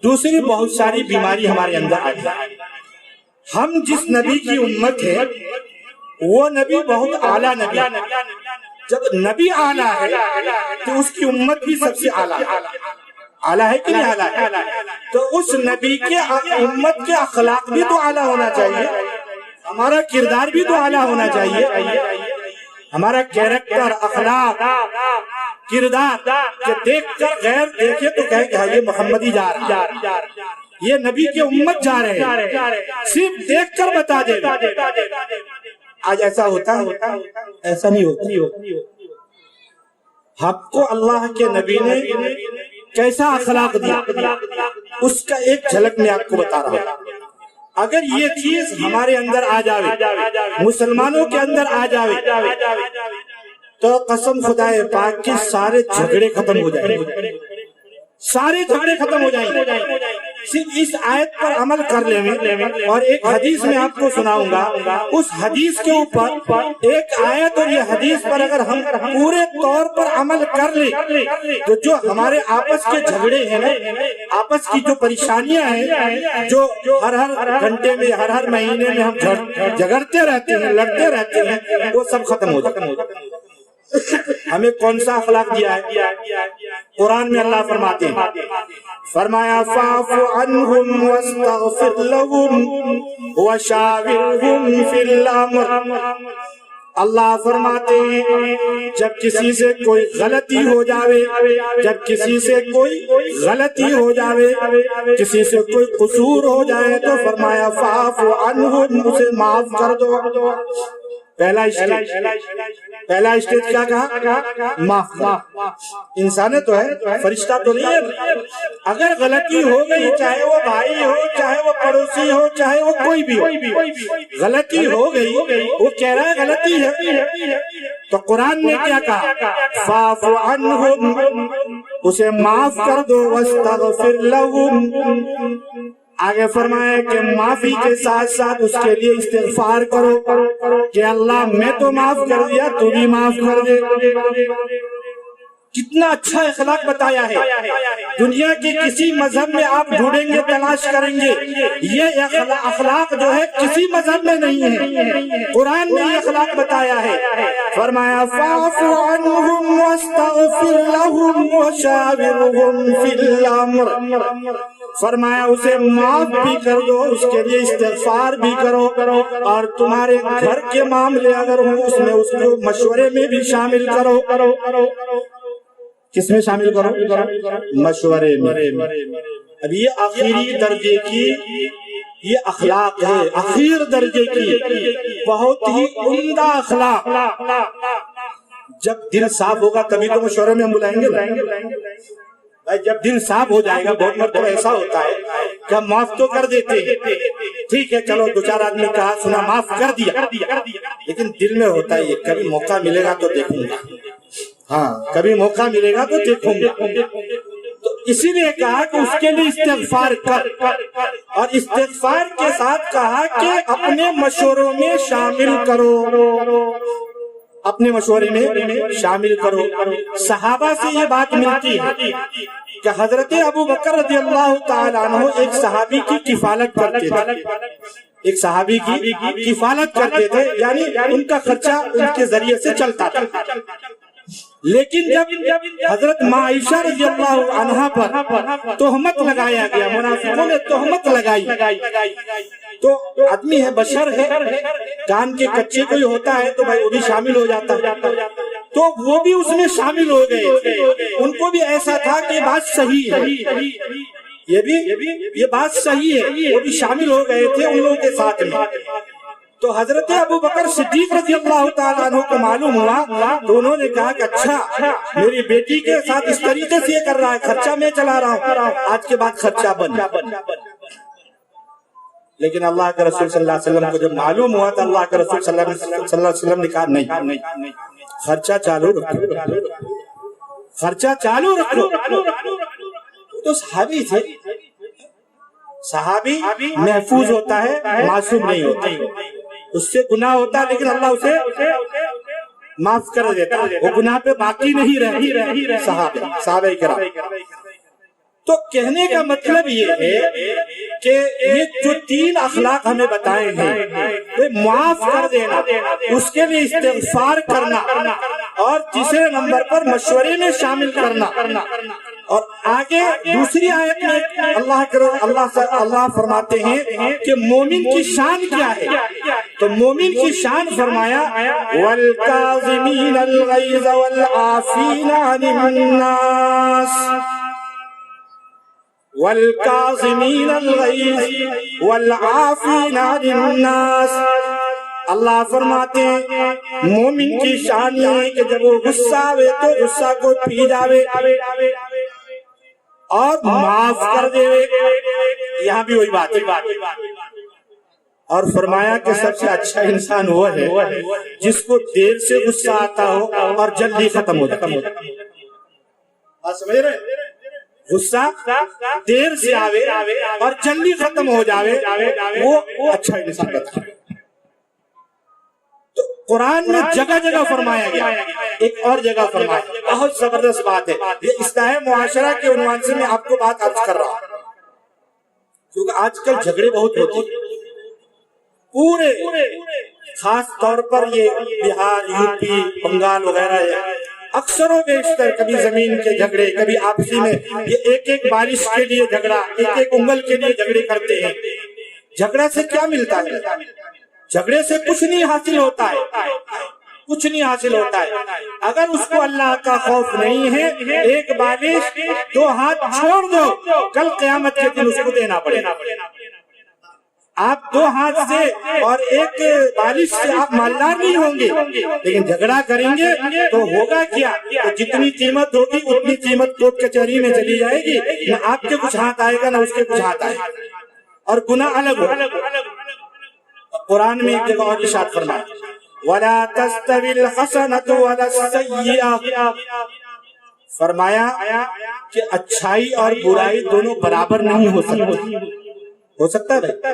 دوسری بہت ساری بیماری ہمارے اندر آئی ہے۔ ہم جس نبی کی امت ہے وہ نبی بہت اعلیٰ نبی ہے۔ جب نبی اعلیٰ ہے تو اس کی امت بھی سب سے اعلیٰ ہے۔ اعلیٰ ہے کہ نہیں اعلیٰ ہے؟ تو اس نبی کے امت کے اخلاق بھی تو اعلیٰ ہونا چاہیے، ہمارا کردار بھی تو اعلیٰ ہونا چاہیے، ہمارا کیریکٹر، اخلاق، کردار، کہ دیکھ کر غیر دیکھے تو کہے کہ یہ محمدی جا رہا ہے، یہ نبی کے امت جا رہے ہیں، صرف دیکھ کر بتا دے۔ آج ایسا ہوتا ہے؟ ایسا نہیں ہوتا۔ ہم کو اللہ کے نبی نے کیسا اخلاق دیا، اس کا ایک جھلک میں آپ کو بتا رہا ہوں۔ اگر یہ چیز ہمارے اندر آ جاوے، مسلمانوں کے اندر آ جاوے، تو قسم خدا پاک کے سارے جھگڑے ختم ہو جائیں گے، سارے جھگڑے ختم ہو جائیں گے۔ صرف اس آیت پر عمل کر لیں، اور ایک حدیث میں آپ کو سناؤں گا، اس حدیث کے اوپر ایک آیت اور یہ حدیث پر اگر ہم پورے طور پر عمل کر لیں تو جو ہمارے آپس کے جھگڑے ہیں، آپس کی جو پریشانیاں ہیں، جو ہر گھنٹے میں، ہر مہینے میں ہم جھگڑتے رہتے ہیں، لڑتے رہتے ہیں، وہ سب ختم ہو جائے۔ ہمیں کون سا اخلاق دیا ہے؟ قرآن میں اللہ فرماتے ہیں، فرمایا فَاعْفُ عَنْهُمْ وَاسْتَغْفِرْ لَهُمْ وَشَاوِرْهُمْ فِي الْأَمْرِ۔ اللہ فرماتے ہیں جب کسی سے کوئی غلطی ہو جاوے، جب کسی سے کوئی غلطی ہو جاوے، کسی سے کوئی قصور ہو جائے تو فرمایا فَاعْفُ عَنْهُمْ، اسے معاف کر دو۔ پہلا اسٹیج کیا کہا؟ معاف۔ انسان تو ہے، فرشتہ تو نہیں ہے۔ اگر غلطی ہو گئی، چاہے وہ بھائی ہو، چاہے وہ پڑوسی ہو، چاہے وہ کوئی بھی ہو، غلطی ہو گئی، وہ کہہ رہا ہے غلطی ہے، تو قرآن نے کیا کہا؟ فَاعْفُ عَنْهُمْ، اسے معاف کر دو، وَاسْتَغْفِرْ لَهُمْ، آگے فرمایا کہ معافی کے ساتھ ساتھ اس کے لیے استغفار کرو کہ اللہ میں تو معاف کر دیا، تو بھی معاف کر دے۔ کتنا اچھا اخلاق بتایا ہے. دنیا کے کسی مذہب میں آپ ڈھونڈیں گے تلاش کریں گے یہ اخلاق جو ہے کسی مذہب میں نہیں ہے. قرآن نے یہ اخلاق بتایا ہے. فرمایا فاعف عنہم واستغفر لہم وشاورہم فی الامر. فرمایا اسے معاف بھی کر دو, اس کے لیے استغفار بھی کرو, اور تمہارے گھر کے معاملے اگر ہوں اس میں اس کو مشورے میں بھی شامل کرو. کس میں شامل کرو؟ مشورے میں. اب یہ آخری درجے کی یہ اخلاق ہے, آخر درجے کی بہت ہی عمدہ اخلاق. جب دل صاف ہوگا تبھی تو مشورے میں ہم بلائیں گے. بھائی جب دل صاف ہو جائے گا, بہت مرتبہ ایسا ہوتا ہے کہ ہم معاف تو کر دیتے ہیں, ٹھیک ہے چلو دو چار آدمی کہا سنا معاف کر دیا, لیکن دل میں ہوتا ہے یہ کبھی موقع ملے گا تو دیکھوں گا, ہاں کبھی موقع ملے گا تو دیکھوں گا. تو اسی لیے کہا کہ اس کے لیے استغفار کر, اور استغفار کے ساتھ کہا کہ اپنے مشوروں میں شامل کرو, اپنے مشورے میں شامل کرو. صحابہ سے یہ بات ملتی ہے کہ حضرت ابو بکر رضی اللہ تعالیٰ عنہ ایک صحابی کی کفالت کرتے تھے, ایک صحابی کی کفالت کرتے تھے, یعنی ان کا خرچہ ان کے ذریعے سے چلتا تھا. لیکن جب حضرت عائشہ رضی اللہ عنہا پر تہمت لگایا گیا, منافقوں نے تہمت لگائی, تو آدمی ہے, بشر ہے, کان کے کچے کوئی ہوتا ہے تو بھائی وہ بھی شامل ہو جاتا ہے, تو وہ بھی اس میں شامل ہو گئے. ان کو بھی ایسا تھا کہ یہ بات صحیح ہے, یہ بات صحیح ہے, وہ بھی شامل ہو گئے تھے ان لوگوں کے ساتھ میں. تو حضرت ابو بکر صدیق رضی اللہ تعالیٰ عنہ کو معلوم ہوا تو انہوں نے کہا کہ اچھا میری بیٹی کے ساتھ اس طریقے سے یہ کر رہا ہے, خرچہ میں چلا رہا ہوں, آج کے بعد خرچہ بند. لیکن اللہ کے رسول صلی اللہ علیہ وسلم کو جب معلوم ہوا تو اللہ کے رسول صلی اللہ علیہ وسلم نے کہا نہیں, خرچہ چالو رکھو, خرچہ چالو رکھو. تو صحابی تھے, صحابی محفوظ ہوتا ہے, معصوم نہیں ہوتا, اس سے گناہ ہوتا ہے لیکن اللہ اسے معاف کر دیتا ہے, وہ گناہ پہ باقی نہیں رہتی. صحابہ کرام. تو کہنے کا مطلب یہ ہے کہ یہ جو تین اخلاق ہمیں بتائے ہیں, معاف کر دینا, اس کے لیے استغفار کرنا, اور تیسرے نمبر پر مشورے میں شامل کرنا. اور آگے دوسری آیت میں اللہ فرماتے ہیں کہ مومن کی شان کیا ہے. تو مومن کی شان فرمایا وَالْكَاظِمِينَ الْغَيْظَ وَالْعَافِينَ عَنِ النَّاسِ, وَالْكَاظِمِينَ الْغَيْظَ وَالْعَافِينَ عَنِ النَّاسِ. اللہ فرماتے ہیں مومن کی شان یہ ہے کہ جب وہ غصہ آوے تو غصہ کو پی جاوے اور معاف کر دے. یہاں بھی وہی بات ہے. اور فرمایا کہ سب سے اچھا انسان وہ ہے جس کو دیر سے غصہ آتا ہو اور جلدی ختم ہو جاتا. آپ سمجھ رہے ہیں, غصہ دیر سے آوے اور جلدی ختم ہو جاوے, وہ اچھا انسان بتا. تو قرآن میں جگہ جگہ فرمایا گیا. ایک اور جگہ فرمایا, بہت زبردست بات ہے, یہ اصلاح معاشرہ کے عنوان سے میں آپ کو بات عرض کر رہا ہوں, کیونکہ آج کل جھگڑے بہت ہوتے ہیں پورے, خاص طور پر یہ بہار, یو پی, بنگال وغیرہ ہے, اکثر و بیشتر کبھی زمین کے جھگڑے, کبھی آپسی میں یہ ایک ایک بارش کے لیے جھگڑا, ایک ایک انگل کے لیے جھگڑے کرتے ہیں. جھگڑا سے کیا ملتا ہے؟ جھگڑے سے کچھ نہیں حاصل ہوتا ہے, کچھ نہیں حاصل ہوتا ہے. اگر اس کو اللہ کا خوف نہیں ہے, ایک بارش دو ہاتھ چھوڑ دو, کل قیامت کے دن اس کو دینا پڑے. آپ دو ہاتھ سے اور ایک بارش سے آپ مالدار نہیں ہوں گے, لیکن جھگڑا کریں گے تو ہوگا کیا, تو جتنی قیمت ہوگی اتنی قیمت کوٹ کچہری میں چلی جائے گی, نہ آپ کے کچھ ہاتھ آئے گا نہ اس کے کچھ ہاتھ آئے گا, اور گناہ الگ ہوگا. قرآن میں ایک جگہ اور ارشاد فرمایا وَلَا تَسْتَوِي الْحَسَنَةُ وَلَا السَّيِّئَةُ, فرمایا کہ اچھائی اور برائی دونوں برابر نہیں ہو سکتی. ہو سکتا ہے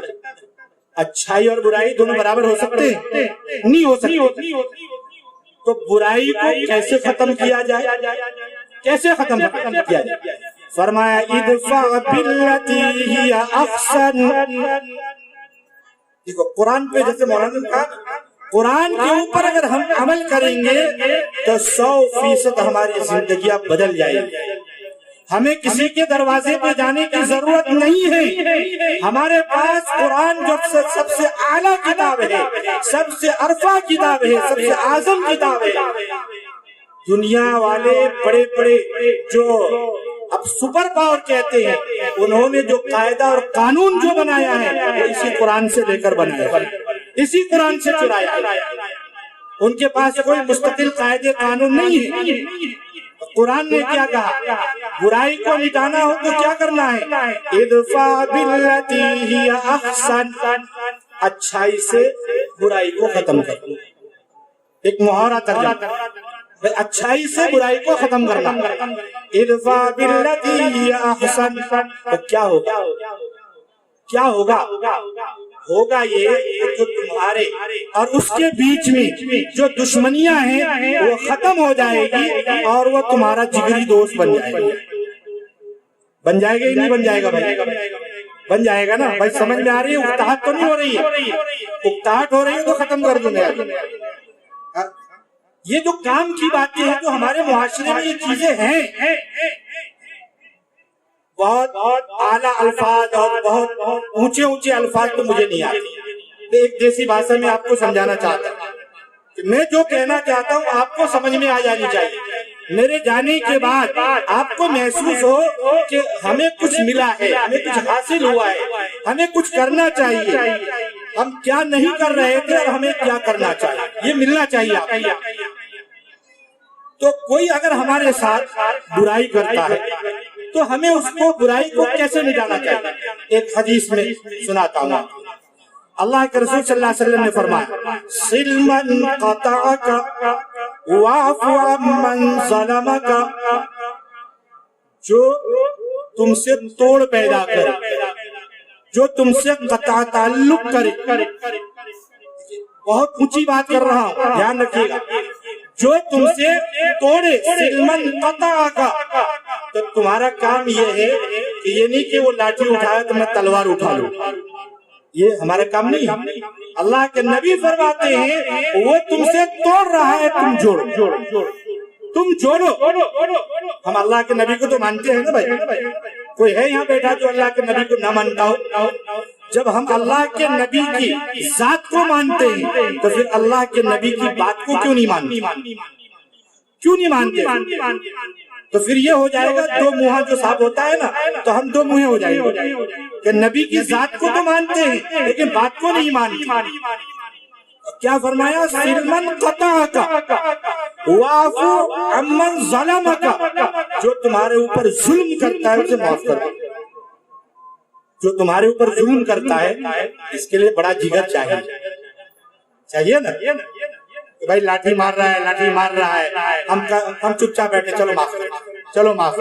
اچھائی اور برائی دونوں برابر ہو سکتے ہیں؟ نہیں ہو سکتے. تو برائی کو کیسے ختم کیا جائے؟ کیسے ختم کیا جائے؟ فرمایا ادفع باللتی ہی احسن. دیکھو قرآن پہ جیسے مولانا نے کہا قرآن کے اوپر اگر ہم عمل کریں گے تو 100% ہماری زندگیاں بدل جائیں گی. ہمیں کسی کے دروازے پہ جانے کی ضرورت نہیں ہے. ہمارے پاس قرآن جو سب سے اعلیٰ کتاب ہے، سب سے عرفہ کتاب ہے، سب سے اعظم کتاب ہے. دنیا والے بڑے بڑے جو اب سپر پاور کہتے ہیں، انہوں نے جو قاعدہ اور قانون جو بنایا ہے وہ اسی قرآن سے لے کر بنایا ہے، اسی قرآن سے چرایا ہے. ان کے پاس کوئی مستقل قاعدے قانون نہیں ہے. قرآن نے کیا کہا؟ برائی کو مٹانا ہو تو کیا کرنا ہے؟ ادفع باللتی ہی احسن، اچھائی سے برائی کو ختم کرو. ایک محاورہ ترجمہ، اچھائی سے برائی کو ختم کرنا. ادفع باللتی ہی احسن، تو کیا ہوگا؟ کیا ہوگا؟ ہوگا یہ جو تمہارے اور اس کے بیچ میں جو دشمنیاں ہیں وہ ختم ہو جائے گی اور وہ تمہارا جگری دوست بن جائے گا. بن جائے گا ہی نہیں بن جائے گا بھائی؟ بن جائے گا نا بھائی. سمجھ میں آ رہی ہے؟ اکتاہٹ تو نہیں ہو رہی ہے؟ اکتاہٹ ہو رہی ہے تو ختم کر دوں گا. یہ جو کام کی باتیں ہیں جو ہمارے معاشرے میں یہ چیزیں ہیں، بہت اعلیٰ الفاظ اور بہت اونچے اونچے الفاظ تو مجھے نہیں آتے. ایک دیسی بھاشا میں آپ کو سمجھانا چاہتا ہوں کہ میں جو کہنا چاہتا ہوں آپ کو سمجھ میں آ جانی چاہیے. میرے جانے کے بعد آپ کو محسوس ہو کہ ہمیں کچھ ملا ہے، ہمیں کچھ حاصل ہوا ہے، ہمیں کچھ کرنا چاہیے. ہم کیا نہیں کر رہے تھے اور ہمیں کیا کرنا چاہیے، یہ ملنا چاہیے آپ کو. تو کوئی اگر ہمارے ساتھ برائی کرتا ہے تو ہمیں اس کو برائی کو کیسے مٹانا چاہیے؟ ایک حدیث میں سناتا ہوں. اللہ کے رسول صلی اللہ علیہ وسلم نے فرمایا صل من قطعک واعف عمن ظلمک. جو تم سے توڑ پیدا کرے، جو تم سے قطع تعلق کرے. بہت اونچی بات کر رہا ہوں، دھیان رکھیے گا. جو تم سے توڑے، سلمن قطع کا، تو تمہارا کام یہ ہے کہ یہ نہیں کہ وہ لاٹھی اٹھایا تو میں تلوار اٹھا لوں. یہ ہمارا کام نہیں ہے. اللہ کے نبی فرماتے ہیں وہ تم سے توڑ رہا ہے، تم جوڑو، تم جوڑو. ہم اللہ کے نبی کو تو مانتے ہیں نا بھائی. کوئی ہے یہاں بیٹھا جو اللہ کے نبی کو نہ مانتا ہو؟ جب ہم اللہ کے نبی کی ذات کو مانتے ہیں تو پھر اللہ کے نبی کی بات کو کیوں نہیں مانتے؟ کیوں نہیں مانتے؟ تو پھر یہ ہو جائے گا دو منہا جو صاحب ہوتا ہے نا، تو ہم دو منہے ہو جائیں گے کہ نبی کی ذات کو تو مانتے ہیں لیکن بات کو نہیں مانتے. کیا فرمایا؟ سلمن قطعک واعفو عمن ظلمک. جو تمہارے اوپر ظلم کرتا ہے اسے معاف کر دو. جو تمہارے اوپر ظلم کرتا ہے اس کے لیے بڑا جگر چاہیے نا. بھائی لاٹھی مار رہا ہے، لاٹھی مار رہا ہے، ہم چپ چاپ بیٹھے، چلو معاف کرو، چلو معاف.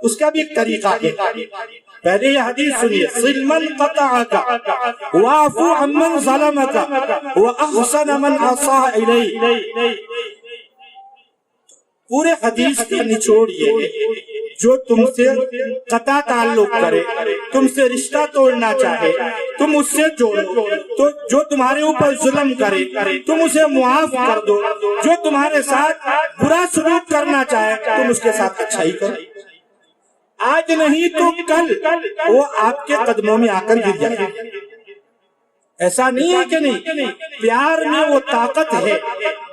اس کا بھی ایک طریقہ ہے. پہلے یہ حدیث سنیے، سلمن قطعک واعفو عمن ظلمک واحسن من اساء الیک. پورے حدیث کا نچوڑ یہ ہے جو تم سے قطع تعلق کرے، تم سے رشتہ توڑنا چاہے تم اس سے جوڑو. تو جو تمہارے اوپر ظلم کرے تم اسے معاف کر دو. جو تمہارے ساتھ برا سلوک کرنا چاہے تم اس کے ساتھ اچھائی کرو. آج نہیں تو کل وہ آپ کے قدموں میں آ کر گر جائے. ایسا نہیں ہے کہ نہیں. پیار میں وہ طاقت ہے،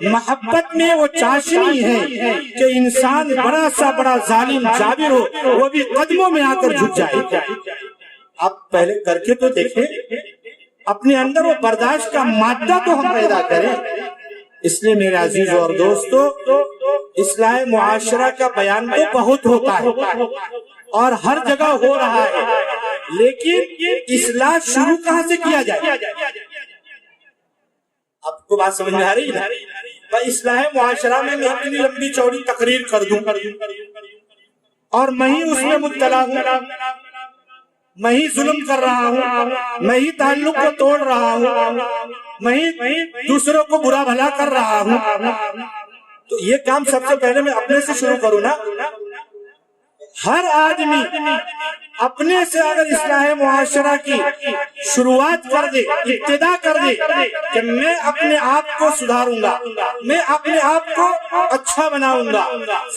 محبت میں وہ چاشنی ہے کہ انسان بڑا سا بڑا ظالم جابر ہو وہ بھی قدموں میں آ کر جھک جائے. آپ پہلے کر کے تو دیکھیں، اپنے اندر وہ برداشت کا مادہ تو ہم پیدا کریں. اس لیے میرے عزیزوں اور دوستو، اصلاح معاشرہ کا بیان تو بہت ہوتا ہے اور ہر جگہ ہو رہا ہے، لیکن اصلاح شروع کہاں سے کیا جائے؟ آپ کو بات سمجھ میں آ رہی ہے؟ اصلاح معاشرہ میں میں اتنی لمبی چوڑی تقریر کر دوں اور میں ہی اس میں مبتلا ہوں، میں ہی ظلم کر رہا ہوں، میں ہی تعلق کو توڑ رہا ہوں، میں ہی دوسروں کو برا بھلا کر رہا ہوں، تو یہ کام سب سے پہلے میں اپنے سے شروع کروں نا. ہر آدمی اپنے سے اگر اصلاح معاشرہ کی شروعات کر دے، ابتدا کر دے کہ میں اپنے آپ کو سدھاروں گا، میں اپنے آپ کو اچھا بناؤں گا،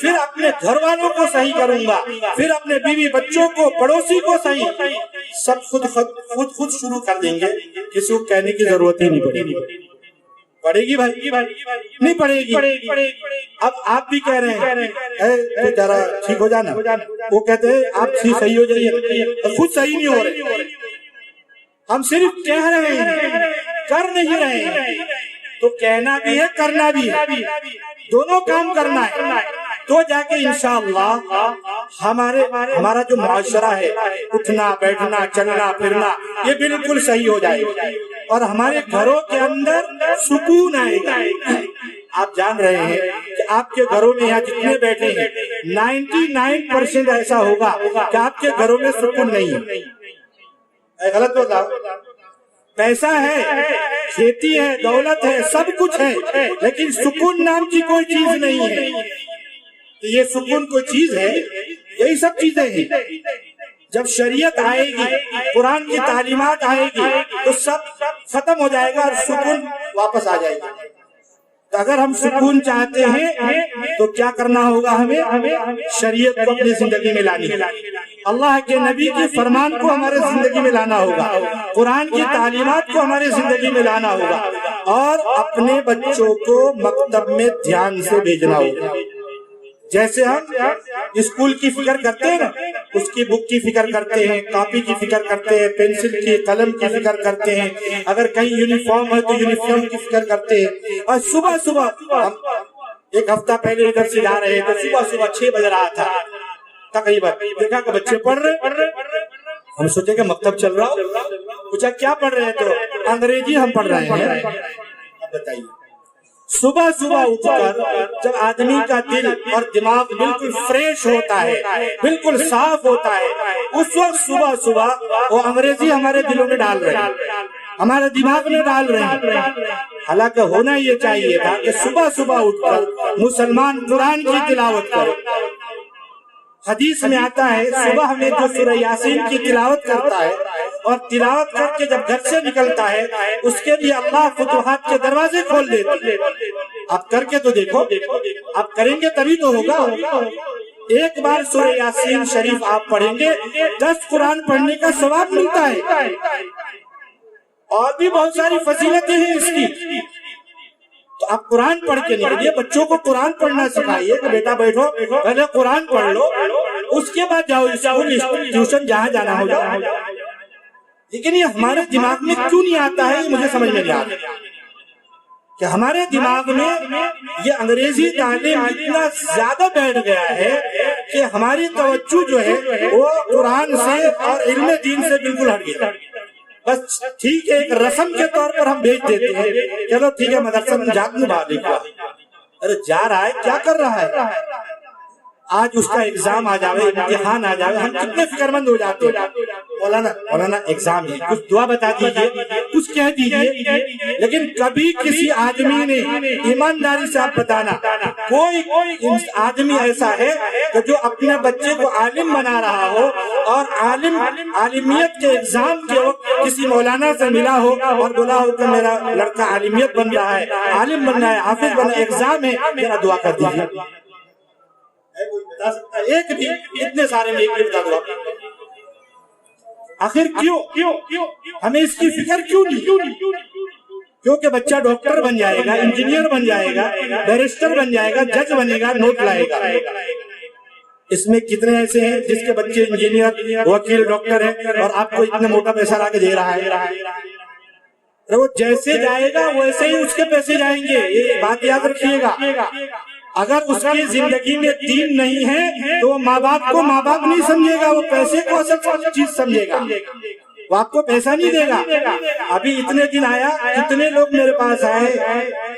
پھر اپنے گھر والوں کو صحیح کروں گا، پھر اپنے بیوی بچوں کو، پڑوسی کو صحیح، سب خود شروع کر دیں گے. کسی کو کہنے کی ضرورت ہی نہیں پڑے گی. پڑے گی بھائی؟ نہیں پڑے گی. اب آپ بھی کہہ رہے ہیں ذرا ٹھیک ہو جانا، وہ کہتے ہیں آپ صحیح ہو جائیے، خود صحیح نہیں ہو رہے. ہم صرف کہہ رہے ہیں، کر نہیں رہے ہیں. تو کہنا بھی ہے، کرنا بھی ہے، دونوں کام کرنا ہے. تو جا کے انشاءاللہ ہمارا جو معاشرہ ہے، اٹھنا بیٹھنا چلنا پھرنا، یہ بالکل صحیح ہو جائے گا اور ہمارے گھروں کے اندر سکون آئے گا. آپ جان رہے ہیں کہ آپ کے گھروں میں یہاں جتنے بیٹھے ہیں 99% ایسا ہوگا کہ آپ کے گھروں میں سکون نہیں ہے. غلط ہوتا؟ پیسہ ہے، کھیتی ہے، دولت ہے، سب کچھ ہے، لیکن سکون نام کی کوئی چیز نہیں ہے. یہ سکون کوئی چیز ہے؟ یہی سب چیزیں ہیں. جب شریعت آئے گی، قرآن کی تعلیمات آئے گی تو سب ختم ہو جائے گا اور سکون واپس آ جائے گا. تو اگر ہم سکون چاہتے ہیں تو کیا کرنا ہوگا؟ ہمیں شریعت کو اپنی زندگی میں لانی ہے، اللہ کے نبی کے فرمان کو ہمارے زندگی میں لانا ہوگا، قرآن کی تعلیمات کو ہمارے زندگی میں لانا ہوگا، اور اپنے بچوں کو مکتب میں دھیان سے بھیجنا ہوگا. جیسے ہم اسکول کی فکر کرتے ہیں نا، اس کی بک کی فکر کرتے ہیں، کاپی کی فکر کرتے ہیں، پینسل کی قلم کی فکر کرتے ہیں، اگر کہیں یونیفارم ہے تو یونیفارم کی فکر کرتے ہیں. اور صبح ہم ایک ہفتہ پہلے ادھر سے جا رہے ہیں تو صبح 6 بج رہا تھا تقریباً، دیکھا کہ بچے پڑھ رہے. ہم سوچے کہ مکتب چل رہا ہو، پوچھا کیا پڑھ رہے ہیں؟ تو انگریزی ہم پڑھ رہے ہیں. اب بتائیے، صبح اٹھ کر جب آدمی کا دل اور دماغ بالکل فریش ہوتا ہے، بالکل صاف ہوتا ہے، اس وقت صبح وہ انگریزی ہمارے دلوں میں ڈال رہے ہیں، ہمارے دماغ میں ڈال رہے ہیں. حالانکہ ہونا یہ چاہیے تھا کہ صبح اٹھ کر مسلمان قرآن کی تلاوت کرے. حدیث میں آتا ہے صبح میں جو سورہ یاسین کی تلاوت کرتا ہے اور تلاوت کر کے جب گھر سے نکلتا ہے، اس کے لیے اللہ فتوحات کے دروازے کھول دیتے. آپ کر کے تو دیکھو، آپ کریں گے تبھی تو ہوگا. ایک بار سورہ یاسین شریف آپ پڑھیں گے 10 قرآن پڑھنے کا ثواب ملتا ہے، اور بھی بہت ساری فضیلتیں ہیں اس کی. تو آپ قرآن پڑھ کے نکلیے، بچوں کو قرآن پڑھنا سکھائیے کہ بیٹا بیٹھو پہلے قرآن پڑھ لو، اس کے بعد جاؤ اسکول ٹیوشن جہاں جانا ہو جاؤ. لیکن یہ ہمارے دماغ میں کیوں نہیں آتا ہے؟ یہ مجھے سمجھ میں نہیں آتا کہ ہمارے دماغ میں یہ انگریزی تعلیم اتنا زیادہ بیٹھ گیا ہے کہ ہماری توجہ جو ہے وہ قرآن سے اور علم دین سے بالکل ہٹ گیا. بس ٹھیک ہے، ایک رسم کے طور پر ہم بھیج دیتے ہیں، چلو ٹھیک ہے مدرسہ میں جا کے بعد دیکھا. ارے جا رہا ہے، کیا کر رہا ہے؟ آج اس کا ایگزام آ جاوے، امتحان آ جاوے، ہم کتنے فکر مند ہو جاتے ہیں. مولانا ایگزام ہے، کچھ دعا بتا دیجئے، کچھ کہہ دیجئے. لیکن کبھی کسی آدمی نے ایمانداری سے آپ بتانا، کوئی آدمی ایسا ہے کہ جو اپنے بچے کو عالم بنا رہا ہو اور عالمیت کے ایگزام کے وقت کسی مولانا سے ملا ہو اور بولا ہو کہ میرا لڑکا عالمیت بن رہا ہے، عالم بن رہا ہے، حافظ بن رہا ہے، ایگزام ہے، میرا دعا کر دیجئے؟ ایک بھی، اتنے سارے میں ایک بھی بتا دو. آخر کیوں ہمیں اس کی فکر کیوں نہیں؟ کیونکہ بچہ ڈاکٹر بن جائے گا، انجینئر بن جائے گا، بیرسٹر بن جائے گا، جج بنے گا، نوٹ لائے گا. اس میں کتنے ایسے ہیں جس کے بچے انجینئر، وکیل، ڈاکٹر ہیں اور آپ کو اتنا موٹا پیسہ لا کے دے رہا ہے؟ وہ جیسے جائے گا ویسے ہی اس کے پیسے جائیں گے. یہ بات یاد رکھیے گا. اگر اس کی زندگی میں دین نہیں ہے تو وہ ماں باپ کو ماں باپ نہیں سمجھے گا، وہ پیسے کو اصل چیز سمجھے گا. وہ آپ کو پیسہ نہیں دے گا. ابھی اتنے دن آیا, کتنے لوگ میرے پاس آئے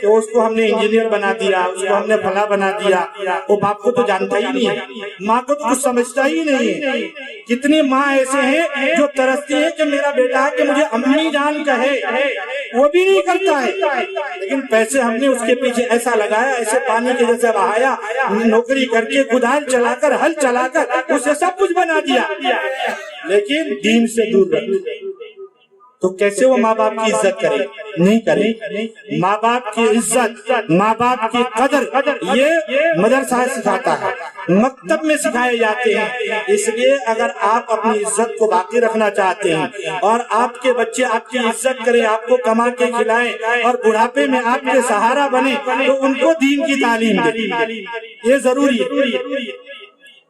کہ اس کو ہم نے انجینئر بنا دیا, اس کو ہم نے فلاں بنا دیا. وہ باپ کو تو جانتا ہی نہیں ہے, ماں کو تو کچھ سمجھتا ہی نہیں ہے. کتنی ماں ایسے ہیں جو ترستی ہے کہ میرا بیٹا کہ مجھے امی جان کہے, وہ بھی نہیں کرتا ہے. لیکن پیسے ہم نے اس کے پیچھے ایسا لگایا, ایسے پانی کے جیسے بہایا, نوکری کر کے کدال چلا کر ہل چلا کر اسے سب کچھ بنا دیا, لیکن دین سے دور رکھ. تو کیسے وہ ماں باپ کی عزت کرے؟ نہیں کرے. ماں باپ کی عزت, ماں باپ کی قدر یہ مدرسہ سکھاتا ہے, مکتب میں سکھائے جاتے ہیں. اس لیے اگر آپ اپنی عزت کو باقی رکھنا چاہتے ہیں اور آپ کے بچے آپ کی عزت کریں, آپ کو کما کے کھلائیں اور بڑھاپے میں آپ کے سہارا بنے, تو ان کو دین کی تعلیم دیں, یہ ضروری ہے.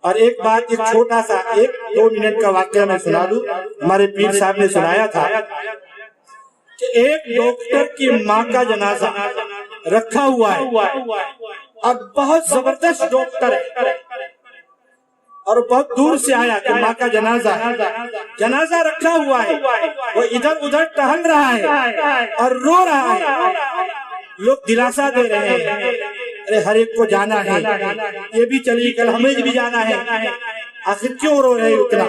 اور ایک بات, ایک چھوٹا سا 1-2 منٹ کا واقعہ میں سنا دوں. ہمارے پیر صاحب نے سنایا تھا کہ ایک ڈاکٹر کی ماں کا جنازہ رکھا ہوا ہے اور بہت زبردست ڈاکٹر ہے اور بہت دور سے آیا کہ ماں کا جنازہ رکھا ہوا ہے. وہ ادھر ادھر ٹہل رہا ہے اور رو رہا ہے. لوگ دلاسا دے رہے ہیں, ارے ہر ایک کو جانا ہے, یہ بھی چلی کل ہمیں بھی جانا ہے, آخر کیوں رو رہے اتنا؟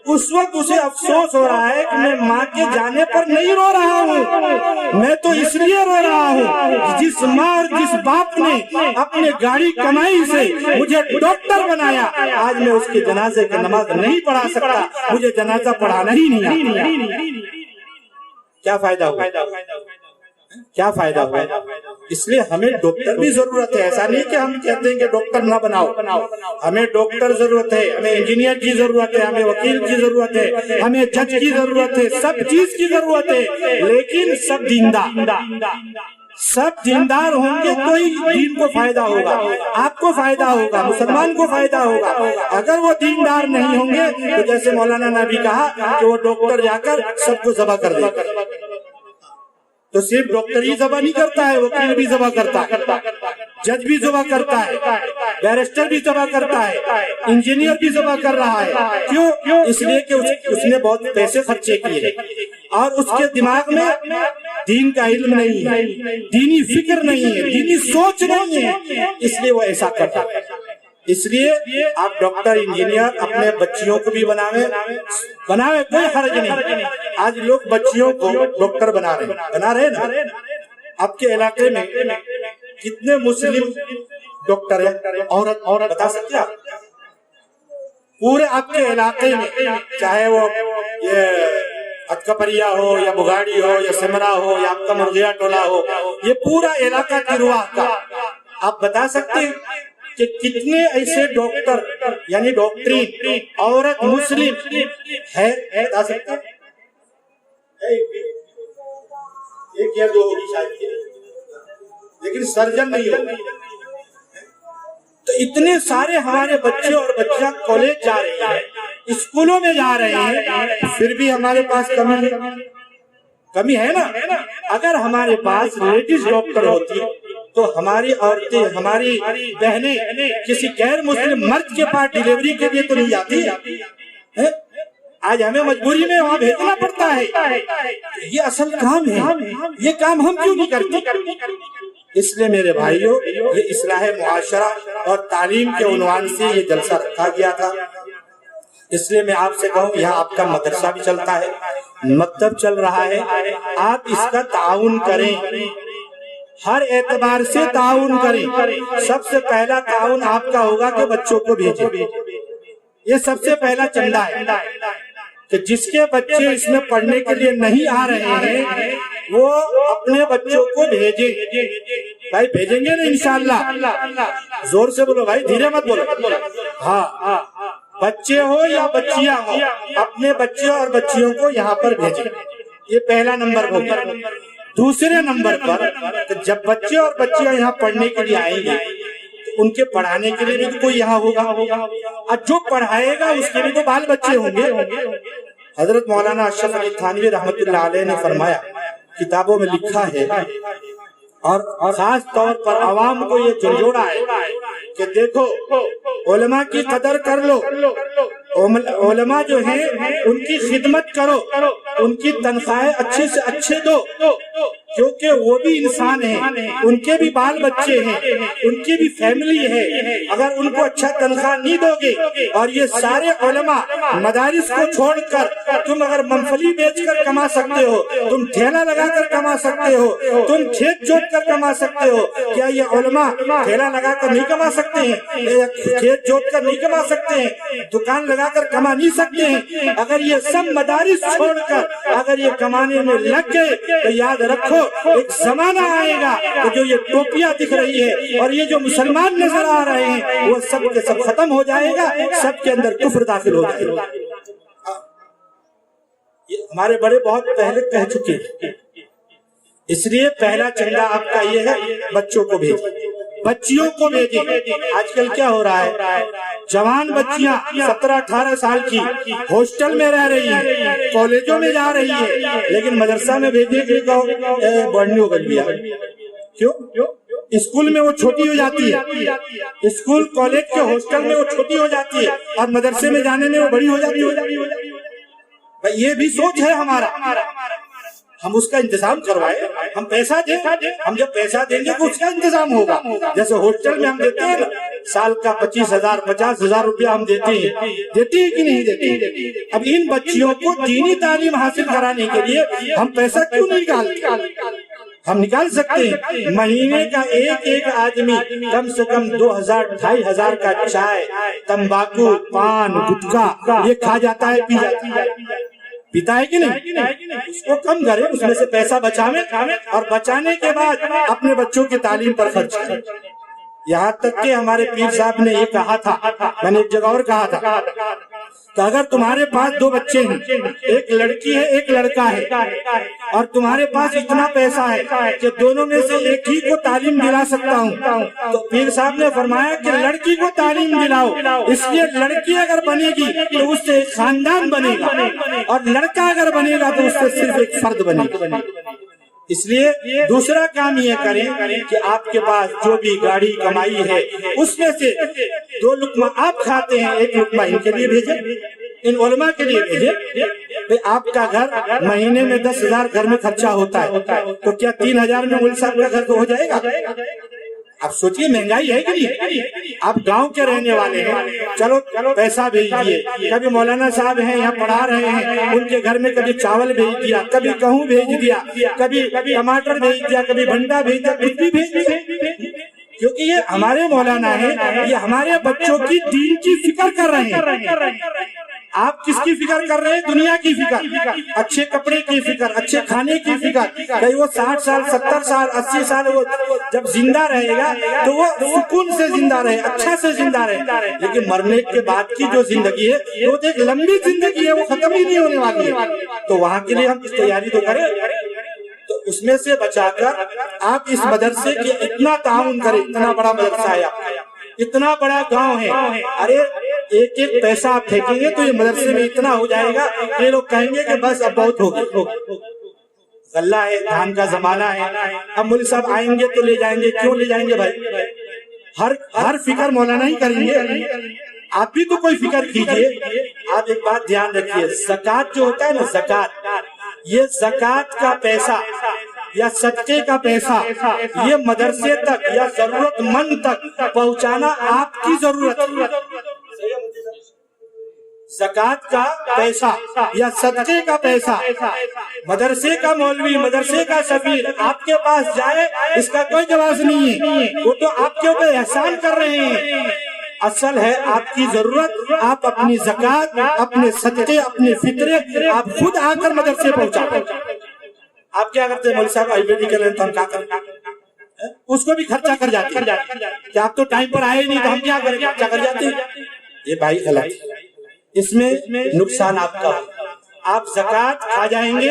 اس وقت اسے افسوس ہو رہا ہے کہ میں ماں کے جانے پر نہیں رو رہا ہوں, میں تو اس لیے رو رہا ہوں جس ماں اور جس باپ نے اپنے گاڑی کمائی سے مجھے ڈاکٹر بنایا, آج میں اس کے جنازے کی نماز نہیں پڑھا سکتا, مجھے جنازہ پڑھانا ہی نہیں آتا. کیا فائدہ ہوا؟ کیا فائدہ ہوا؟ اس لیے ہمیں ڈاکٹر بھی ضرورت ہے. ایسا نہیں کہ ہم کہتے ہیں کہ ڈاکٹر نہ بناؤ, ہمیں ڈاکٹر ضرورت ہے, ہمیں انجینئر کی ضرورت ہے, ہمیں وکیل کی ضرورت ہے, ہمیں جج کی ضرورت ہے, سب چیز کی ضرورت ہے, لیکن سب دیندار ہوں گے تو ہی دین کو فائدہ ہوگا, آپ کو فائدہ ہوگا, مسلمان کو فائدہ ہوگا. اگر وہ دیندار نہیں ہوں گے تو جیسے مولانا نے بھی کہا کہ وہ ڈاکٹر جا کر سب کو ذبح کر دے, تو صرف ڈاکٹر ہی ذبح نہیں کرتا ہے, وکیل بھی ذبح کرتا ہے, جج بھی ذبح کرتا ہے, بیرسٹر بھی ذبح کرتا ہے, انجینئر بھی ذبح کر رہا ہے. کیوں؟ اس لیے کہ اس نے بہت پیسے خرچے کیے اور اس کے دماغ میں دین کا علم نہیں ہے, دینی فکر نہیں ہے, دینی سوچ نہیں ہے, اس لیے وہ ایسا کرتا ہے. اس لیے آپ ڈاکٹر انجینئر اپنے بچیوں کو بھی بناویں, کوئی حرج نہیں. آج لوگ بچیوں کو ڈاکٹر بنا رہے نا. آپ کے علاقے میں کتنے مسلم ڈاکٹر ہیں, عورت بتا سکتے آپ؟ پورے آپ کے علاقے میں, چاہے وہ یہ اتکپریا ہو یا بگاڑی ہو یا سمرا ہو یا آپ کا مرغیا ٹولہ ہو, یہ پورا علاقہ گرواہ کا, آپ بتا سکتے ہیں کہ کتنے ایسے ڈاکٹر یعنی ڈاکٹرین عورت مسلم ہے؟ بتا سکتے ہیں؟ ایک یا دو ہوگی شاید, لیکن سرجن نہیں ہوگی. تو اتنے سارے ہمارے بچے اور بچیاں کالج جا رہے ہیں, اسکولوں میں جا رہے ہیں, پھر بھی ہمارے پاس کمی ہے نا. اگر ہمارے پاس لیڈیز ڈاکٹر ہوتی تو ہماری عورتیں, ہماری بہنیں کسی غیر مسلم مرد کے پاس ڈیلیوری کے لیے تو نہیں جاتی. آج ہمیں مجبوری میں وہاں بھیجنا پڑتا ہے. یہ اصل کام ہے, یہ کام ہم کیوں نہیں کرتے؟ اس لیے میرے بھائیوں, یہ اصلاح معاشرہ اور تعلیم کے عنوان سے یہ جلسہ رکھا گیا تھا. اس لیے میں آپ سے کہوں, یہاں آپ کا مدرسہ بھی چلتا ہے, مکتب چل رہا ہے, آپ اس کا تعاون کریں, ہر اعتبار سے تعاون کریں. سب سے پہلا تعاون آپ کا ہوگا کہ بچوں کو بھیجیں. یہ سب سے پہلا چندہ ہے کہ جس کے بچے اس میں پڑھنے کے لیے نہیں آ رہے ہیں وہ اپنے بچوں کو بھیجیں. بھائی بھیجیں گے نا انشاءاللہ؟ زور سے بولو بھائی, دھیرے مت بولو. ہاں, بچے ہو یا بچیاں ہو, اپنے بچے اور بچیوں کو یہاں پر بھیجیں. یہ پہلا نمبر ہوگا. دوسرے نمبر پر جب بچے اور بچیاں یہاں پڑھنے کے لیے آئیں گے ان کے پڑھانے کے لیے بھی تو کوئی یہاں ہوگا, اور جو پڑھائے گا اس کے بھی تو بال بچے ہوں گے. حضرت مولانا اشرف علی تھانوی رحمت اللہ علیہ نے فرمایا, کتابوں میں لکھا ہے اور خاص طور پر عوام کو یہ جھنجھوڑا ہے کہ دیکھو علماء کی قدر کر لو, علماء جو ہیں ان کی خدمت کرو، ان کی تنخواہیں اچھے سے اچھے دو، کیونکہ وہ بھی انسان ہیں، ان کے بھی بال بچے ہیں، ان کی بھی فیملی ہے۔ اگر ان کو اچھا تنخواہ نہیں دو گے، اور یہ سارے علماء مدارس کو چھوڑ کر تم اگر ممفلی بیچ کر کما سکتے ہو، تم ٹھیلا لگا کر کما سکتے ہو، تم کھیت جوت کر کما سکتے ہو، کیا یہ علماء ٹھیلا لگا کر نہیں کما سکتے ہیں؟ کھیت جوت کر نہیں کما سکتے ہیں؟ دکان لگا کر کما نہیں سکتے ہیں؟ اگر یہ سب مدارس چھوڑ کر اگر یہ کمانے میں لگ گئے تو یاد رکھو ایک زمانہ آئے گا کہ جو یہ ٹوپیاں دکھ رہی ہے اور یہ جو مسلمان نظر آ رہے ہیں وہ سب کے سب ختم ہو جائے گا، سب کے اندر کفر داخل ہو جائے گا۔ یہ ہمارے بڑے بہت پہلے کہہ چکے ہیں، اس لیے پہلا چندہ آپ کا یہ ہے بچوں کو بھیجیں، بچیوں کو بھیجیں۔ آج کل کیا ہو رہا ہے، جوان بچیاں 17-18 سال کی ہاسٹل میں رہ رہی ہیں، کالجوں میں جا رہی ہیں، لیکن مدرسہ میں بھیجنے کے لیے بڑھنی ہو گئی ہے۔ کیوں؟ اسکول میں وہ چھوٹی ہو جاتی ہے، اسکول کالج کے ہاسٹل میں وہ چھوٹی ہو جاتی ہے، اور مدرسے میں جانے میں وہ بڑی ہو جاتی ہے۔ یہ بھی سوچ ہے ہمارا، ہم اس کا انتظام کروائے، ہم پیسہ دیں، ہم جب پیسہ دیں گے تو اس کا انتظام ہوگا۔ جیسے ہاسٹل میں ہم دیتے ہیں سال کا 25,000 50,000 روپیہ ہم دیتے ہیں، دیتے ہیں کہ نہیں دیتے ہیں؟ اب ان بچیوں کو دینی تعلیم حاصل کرانے کے لیے ہم پیسہ کیوں نہیں نکالتے؟ ہم نکال سکتے ہیں۔ مہینے کا ایک آدمی کم سے کم 2,000-2,500 کا چائے، تمباکو، پان، گٹکا یہ کھا جاتا ہے، پی جاتا ہے، پیتا ہے کہ نہیں؟ اس کو کم کرے، اس میں سے پیسہ بچاویں، اور بچانے کے بعد اپنے بچوں کی تعلیم پر خرچ کریں۔ یہاں تک کہ ہمارے پیر صاحب نے یہ کہا تھا، میں نے ایک جگہ اور کہا تھا کہ اگر تمہارے پاس 2 بچے ہیں، ایک لڑکی ہے ایک لڑکا ہے، اور تمہارے پاس اتنا پیسہ ہے کہ دونوں میں سے ایک ہی کو تعلیم دلا سکتا ہوں، تو پیر صاحب نے فرمایا کہ لڑکی کو تعلیم دلاؤ، اس لیے لڑکی اگر بنے گی تو اس سے ایک خاندان بنے گا، اور لڑکا اگر بنے گا تو اس سے صرف ایک فرد بنے گا۔ اس لیے دوسرا کام یہ کریں کہ آپ کے پاس جو بھی گاڑی کمائی ہے اس میں سے 2 لقمہ آپ کھاتے ہیں، 1 لقمہ ان کے لیے بھیجیں، ان علماء کے لیے بھیجیں۔ آپ کا گھر مہینے میں 10,000 گھر میں خرچہ ہوتا ہے، تو کیا 3,000 میں مول صاحب کا گھر تو ہو جائے گا؟ اب سوچئے مہنگائی ہے کہ نہیں؟ آپ گاؤں کے رہنے والے ہیں، چلو پیسہ بھیج دیے، کبھی مولانا صاحب ہیں یہاں پڑھا رہے ہیں، ان کے گھر میں کبھی چاول بھیج دیا، کبھی گہوں بھیج دیا، کبھی ٹماٹر بھیج دیا، کبھی بھنڈا بھیج دیا، کچھ بھی بھیج دیا، کیونکہ یہ ہمارے مولانا ہیں، یہ ہمارے بچوں کی دین کی فکر کر رہے ہیں۔ آپ کس کی فکر کر رہے ہیں؟ دنیا کی فکر، اچھے کپڑے کی فکر، اچھے کھانے کی فکر۔ کہیں وہ 60 سال 70 سال 80 سال وہ جب زندہ رہے گا تو وہ سکون سے زندہ رہے، اچھا سے زندہ رہے، لیکن مرنے کے بعد کی جو زندگی ہے وہ ایک لمبی زندگی ہے، وہ ختم ہی نہیں ہونے والی ہے، تو وہاں کے لیے ہم کچھ تیاری تو کریں۔ تو اس میں سے بچا کر آپ اس مدرسے کے اتنا تعاون کریں، اتنا بڑا مدرسہ ہے آپ کا، اتنا بڑا گاؤں ہے، ارے ایک پیسہ آپ پھینکیں گے تو یہ مدرسے میں اتنا ہو جائے گا کہ لوگ کہیں گے کہ بس اب بہت ہو گیا۔ غلہ ہے، دھان کا زمانہ ہے، اب مولوی صاحب آئیں گے تو لے جائیں گے، کیوں لے جائیں گے بھائی؟ ہر فکر مولانا ہی کریں گے، آپ بھی تو کوئی فکر کیجئے۔ آپ ایک بات دھیان رکھیے، زکوٰۃ جو ہوتا ہے نا، زکوٰۃ، یہ زکوٰۃ کا پیسہ یا صدقے کا پیسہ یہ مدرسے تک یا ضرورت مند تک پہنچانا آپ کی ضرورت ہے۔ زکوٰۃ کا پیسہ یا صدقے کا پیسہ مدرسے کا مولوی، مدرسے کا سفیر آپ کے پاس جائے، اس کا کوئی جواز نہیں ہے، وہ تو آپ کے اوپر احسان کر رہے ہیں۔ اصل ہے آپ کی ضرورت، آپ اپنی زکوٰۃ، اپنے صدقے، اپنے فطرے آپ خود آ کر مدرسے پہنچاتے ہیں۔ آپ کیا کرتے ہیں؟ مولوی صاحب آئی بیٹی کے لیے تو ہم کیا کریں؟ اس کو بھی خرچہ کر جاتے ہیں کہ آپ تو ٹائم پر آئے نہیں تو ہم کیا کریں، خرچہ کر جاتے ہیں۔ یہ بھائی غلط ہے، اس میں نقصان آپ کا ہو۔ آپ زکوٰۃ کھا جائیں گے،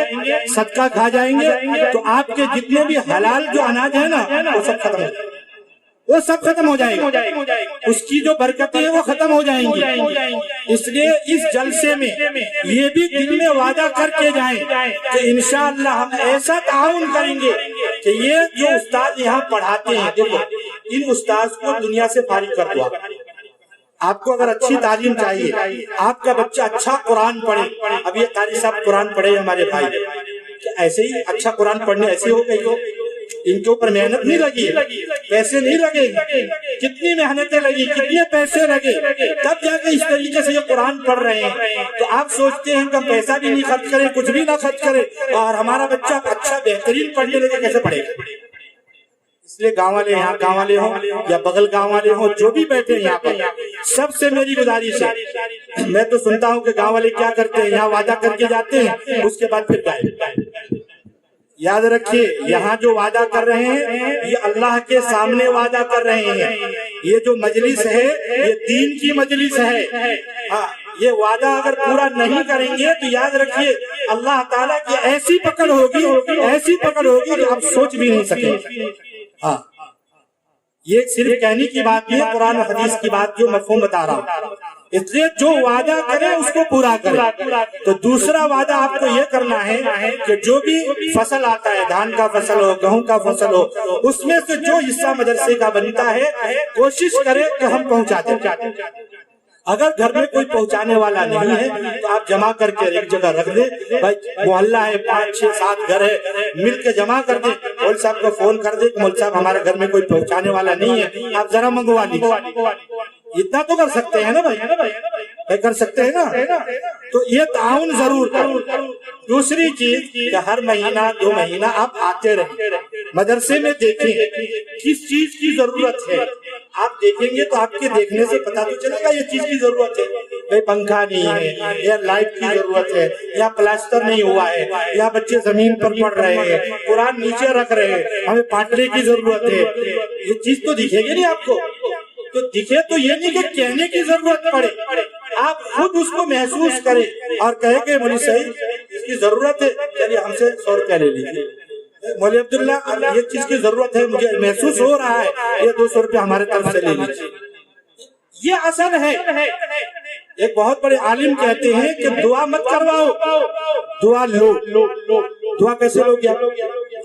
صدقہ کھا جائیں گے تو آپ کے جتنے بھی حلال جو اناج ہے نا وہ سب ختم ہو جائے گا، وہ سب ختم ہو جائے گا، اس کی جو برکتیں ہیں وہ ختم ہو جائیں گی۔ اس لیے اس جلسے میں یہ بھی دل میں وعدہ کر کے جائیں کہ انشاءاللہ ہم ایسا تعاون کریں گے کہ یہ جو استاد یہاں پڑھاتے ہیں، دیکھو ان استاد کو دنیا سے فارغ کر دو، آپ کو اگر اچھی تعلیم چاہیے، آپ کا بچہ اچھا قرآن پڑھے، اب یہ قاری صاحب قرآن پڑھے ہمارے بھائی، ایسے ہی اچھا قرآن پڑھنے ایسے ہو گئی ہو؟ ان کے اوپر محنت نہیں لگی، پیسے نہیں لگے، کتنی محنتیں لگی، کتنے پیسے لگے، تب جا کے اس طریقے سے یہ قرآن پڑھ رہے ہیں۔ تو آپ سوچتے ہیں کہ ہم پیسہ بھی نہیں خرچ کریں، کچھ بھی نہ خرچ کریں، اور ہمارا بچہ اچھا بہترین پڑھنے لگے، کیسے پڑھے گا؟ اس لیے گاؤں والے، یہاں گاؤں والے ہوں یا بغل گاؤں والے ہوں، جو بھی بیٹھے ہیں یہاں پر، سب سے میری گزارش ہے، میں تو سنتا ہوں کہ گاؤں والے کیا کرتے ہیں، یہاں وعدہ کر کے جاتے ہیں، اس کے بعد پھر غائب۔ یاد رکھیے، یہاں جو وعدہ کر رہے ہیں یہ اللہ کے سامنے وعدہ کر رہے ہیں۔ یہ جو مجلس ہے یہ دین کی مجلس ہے، یہ وعدہ اگر پورا نہیں کریں گے تو یاد رکھیے اللہ تعالیٰ کی ایسی پکڑ ہوگی، ایسی پکڑ ہوگی کہ آپ سوچ بھی نہیں سکیں۔ ہاں، یہ صرف کہنے کی بات نہیں ہے، قرآن و حدیث کی بات جو مفہوم بتا رہا ہوں۔ اس لیے جو وعدہ کرے اس کو پورا کرے۔ تو دوسرا وعدہ آپ کو یہ کرنا ہے کہ جو بھی فصل آتا ہے، دھان کا فصل ہو، گہوں کا فصل ہو، اس میں سے جو حصہ مدرسے کا بنتا ہے کوشش کرے کہ ہم پہنچا دیں۔ اگر گھر میں کوئی پہنچانے والا نہیں ہے تو آپ جمع کر کے ایک جگہ رکھ دیں، بھائی محلہ ہے، 5 6 7 گھر ہے، مل کے جمع کر دیں، مول صاحب کو فون کر دیں کہ مول صاحب ہمارے گھر میں کوئی پہنچانے والا نہیں ہے، آپ ذرا منگوا لیجیے۔ اتنا تو کر سکتے ہیں نا بھائی، کر سکتے ہیں نا؟ تو یہ تعاون ضرور کریں۔ دوسری چیز کہ ہر مہینہ 2 مہینہ آپ آتے رہیں، مدرسے میں دیکھیں کس چیز کی ضرورت ہے۔ آپ دیکھیں گے تو آپ کے دیکھنے سے پتہ تو چلے گا یہ چیز کی ضرورت ہے، بھائی پنکھا نہیں ہے، یا لائٹ کی ضرورت ہے، یا پلاسٹر نہیں ہوا ہے، یا بچے زمین پر پڑھ رہے ہیں، قرآن نیچے رکھ رہے ہیں، ہمیں پاٹلے کی ضرورت ہے۔ یہ چیز تو دکھے گی نہیں آپ کو، تو دکھے تو یہ نہیں کہ کہنے کی ضرورت پڑے، آپ خود اس کو محسوس کریں اور کہے کہ مولوی صاحب اس کی ضرورت ہے، چلیے ہم سے 100 روپیہ لے لیجیے، مولوی عبداللہ یہ چیز کی ضرورت ہے، مجھے محسوس ہو رہا ہے، یہ 200 روپیہ ہمارے طرف سے لے لیجیے۔ یہ اصل ہے۔ ایک بہت بڑے عالم کہتے ہیں کہ دعا مت کرواؤ، دعا لو۔ دعا کیسے لو گے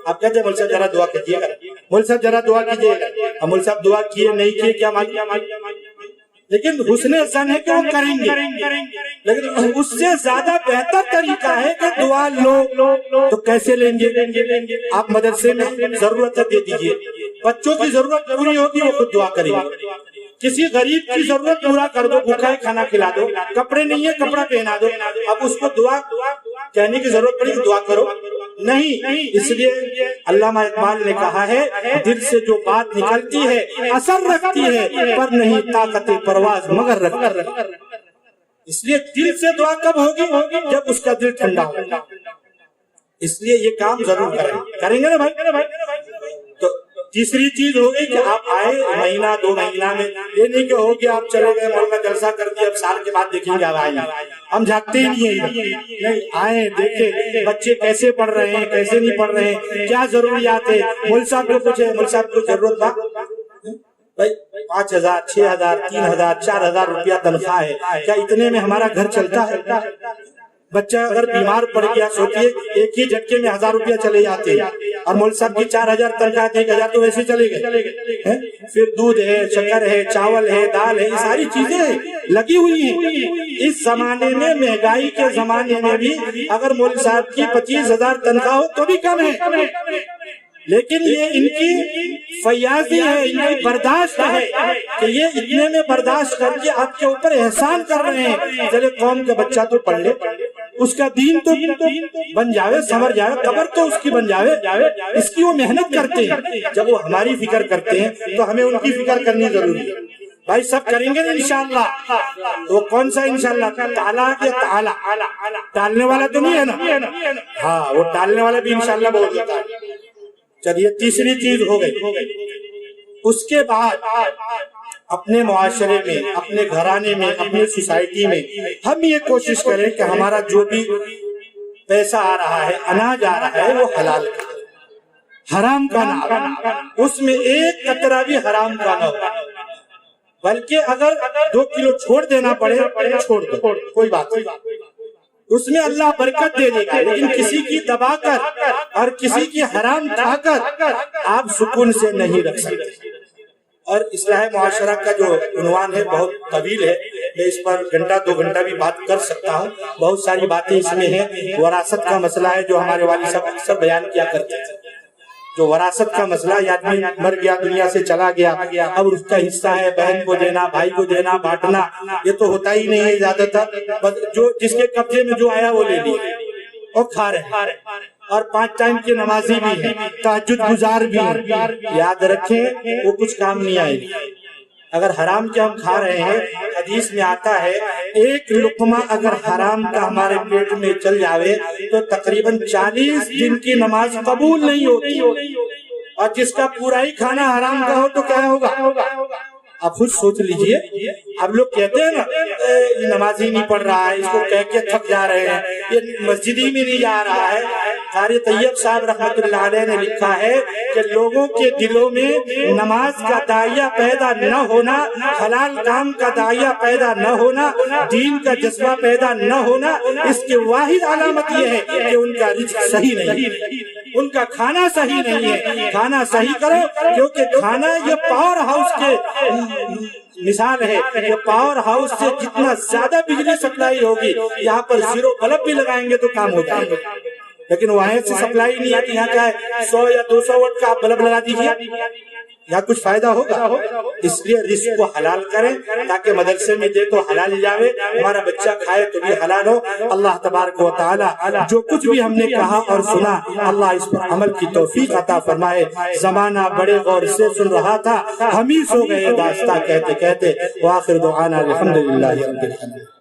آپ کہتے ہیں مول صاحب ذرا دعا کیجیے گا، مول صاحب ذرا دعا کیجیے گا، مول صاحب دعا کیے نہیں کیے کیا معلوم، لیکن حسن ظن ہے کہ وہ کریں گے، لیکن اس سے زیادہ بہتر طریقہ ہے کہ دعا لو۔ تو کیسے لیں گے؟ آپ مدرسے میں ضرورت دے دیجئے، بچوں کی ضرورت پوری ہوگی وہ خود دعا کریں گے، کسی غریب کی ضرورت پورا کر دو، بھوکا ہے کھانا کھلا دو، کپڑے نہیں ہے کپڑا پہنا دو، اب اس کو دعا کہنے کی ضرورت پڑی کہ دعا کرو نہیں۔ اس لیے علامہ اقبال نے کہا ہے دل سے جو بات نکلتی ہے اثر رکھتی ہے، پر نہیں طاقت پرواز مگر رکھتی۔ اس لیے دل سے دعا کب ہوگی؟ جب اس کا دل ٹھنڈا ہوگا۔ اس لیے یہ کام ضرور کریں گے نا بھائی۔ تو تیسری چیز ہو گئی کہ آپ آئے مہینہ 2 مہینہ میں، یہ نہیں کہ ہو گیا آپ چلے گئے مولانا جلسہ کر دیا اب سال کے بعد دیکھیں گے اب آئیں گے، ہم جھانکتے ہی نہیں، آئیں دیکھیں بچے کیسے پڑھ رہے ہیں، کیسے نہیں پڑھ رہے ہیں، کیا ضروریات ہے، مول صاحب کو پوچھے مول صاحب کو ضرورت تھا بھائی 5000 6000 3000 4000 روپیہ تنخواہ ہے، کیا اتنے میں ہمارا گھر چلتا ہے؟ بچہ اگر بیمار پڑ گیا سوچئے ایک ہی جھٹکے میں 1000 روپیہ چلے جاتے ہیں، اور مول صاحب کی 4000 تنخواہ 1000 تو ویسے چلے گئے، پھر دودھ ہے، شکر ہے، چاول ہے، دال ہے، یہ ساری چیزیں لگی ہوئی ہیں۔ اس زمانے میں مہنگائی کے زمانے میں بھی اگر مول صاحب کی 25,000 تنخواہ ہو تو بھی کم ہے، لیکن یہ ان کی فیاضی ہے، ان کی برداشت ہے کہ یہ اتنے میں برداشت کر کے آپ کے اوپر احسان کر رہے ہیں۔ چلے قوم کا بچہ تو پڑھ لے، اس کا دین تو بن جاوے، سمر جاوے، قبر تو اس کی بن جاوے، اس کی وہ محنت کرتے ہیں۔ جب وہ ہماری فکر کرتے ہیں تو ہمیں ان کی فکر کرنی ضروری ہے۔ بھائی سب کریں گے انشاءاللہ، وہ کون سا انشاءاللہ؟ تعالیٰ کے تعالیٰ، ٹالنے والا تو نہیں ہے نا؟ ہاں وہ ٹالنے والا بھی انشاءاللہ بول دیتا ہے۔ چلیے تیسری چیز ہو گئی۔ اس کے بعد اپنے معاشرے میں، اپنے گھرانے میں، اپنی سوسائٹی میں ہم یہ کوشش کریں کہ ہمارا جو بھی پیسہ آ رہا ہے، اناج آ رہا ہے، وہ حلال کا، حرام کا نہ، اس میں ایک قطرہ بھی حرام کا نہ ہو، بلکہ اگر 2 کلو چھوڑ دینا پڑے چھوڑ دو، کوئی بات نہیں، اس میں اللہ برکت دے دے گا، لیکن کسی کی دبا کر اور کسی کی حرام کھا کر آپ سکون سے نہیں رکھ سکتے۔ اور اصلاح معاشرہ کا جو عنوان ہے بہت طویل ہے، میں اس پر گھنٹہ 2 گھنٹہ بھی بات کر سکتا ہوں، بہت ساری باتیں اس میں ہیں۔ وراثت کا مسئلہ ہے جو ہمارے والد صاحب اکثر بیان کیا کرتے ہیں، جو وراثت کا مسئلہ، یہ آدمی مر گیا، دنیا سے چلا گیا، اب اس کا حصہ ہے بہن کو دینا، بھائی کو دینا، بانٹنا، یہ تو ہوتا ہی نہیں ہے زیادہ تر، جو جس کے قبضے میں جو آیا وہ لے لیا اور کھا رہے ہیں، اور 5 ٹائم کی نمازی بھی ہیں، تہجد گزار بھی ہیں، یاد رکھیں وہ کچھ کام نہیں آئے گی اگر حرام کے ہم کھا رہے ہیں۔ حدیث میں آتا ہے ایک لقمہ اگر حرام کا ہمارے پیٹ میں چل جاوے تو تقریباً 40 دن کی نماز قبول نہیں ہوتی، اور جس کا پورا ہی کھانا حرام کا ہو تو کیا ہوگا؟ آپ خود سوچ لیجئے۔ اب لوگ کہتے ہیں نا یہ نمازی نہیں پڑھ رہا ہے، اس کو کہہ کے تھک جا رہے ہیں، یہ مسجد ہی میں نہیں جا رہا ہے۔ قاری طیب صاحب رحمۃ اللہ علیہ نے لکھا ہے کہ لوگوں کے دلوں میں نماز کا داعیہ پیدا نہ ہونا، حلال کام کا داعیہ پیدا نہ ہونا، دین کا جذبہ پیدا نہ ہونا، اس کی واحد علامت یہ ہے کہ ان کا رزق صحیح نہیں ہے، ان کا کھانا صحیح نہیں ہے۔ کھانا صحیح کرو، کیونکہ کھانا یہ پاور ہاؤس کے مثال ہے کہ پاور ہاؤس سے جتنا زیادہ بجلی سپلائی ہوگی، یہاں پر 0 بلب بھی لگائیں گے تو کام ہو جائے گا، لیکن وہاں سے سپلائی نہیں آتی، یہاں کا ہے 100 یا 200 واٹ کا آپ بلب لگا دیجیے، یا کچھ فائدہ ہوگا؟ اس لیے رزق کو حلال کریں تاکہ مدرسے میں دے تو حلال جاوے، ہمارا بچہ کھائے تو بھی حلال ہو۔ اللہ تبارک و تعالی جو کچھ بھی ہم نے کہا اور سنا، اللہ اس پر عمل کی توفیق عطا فرمائے۔ زمانہ بڑے غور سے سن رہا تھا، ہم ہی سو گئے داستاں کہتے کہتے۔ وآخر دعوانا الحمدللہ رب العالمین۔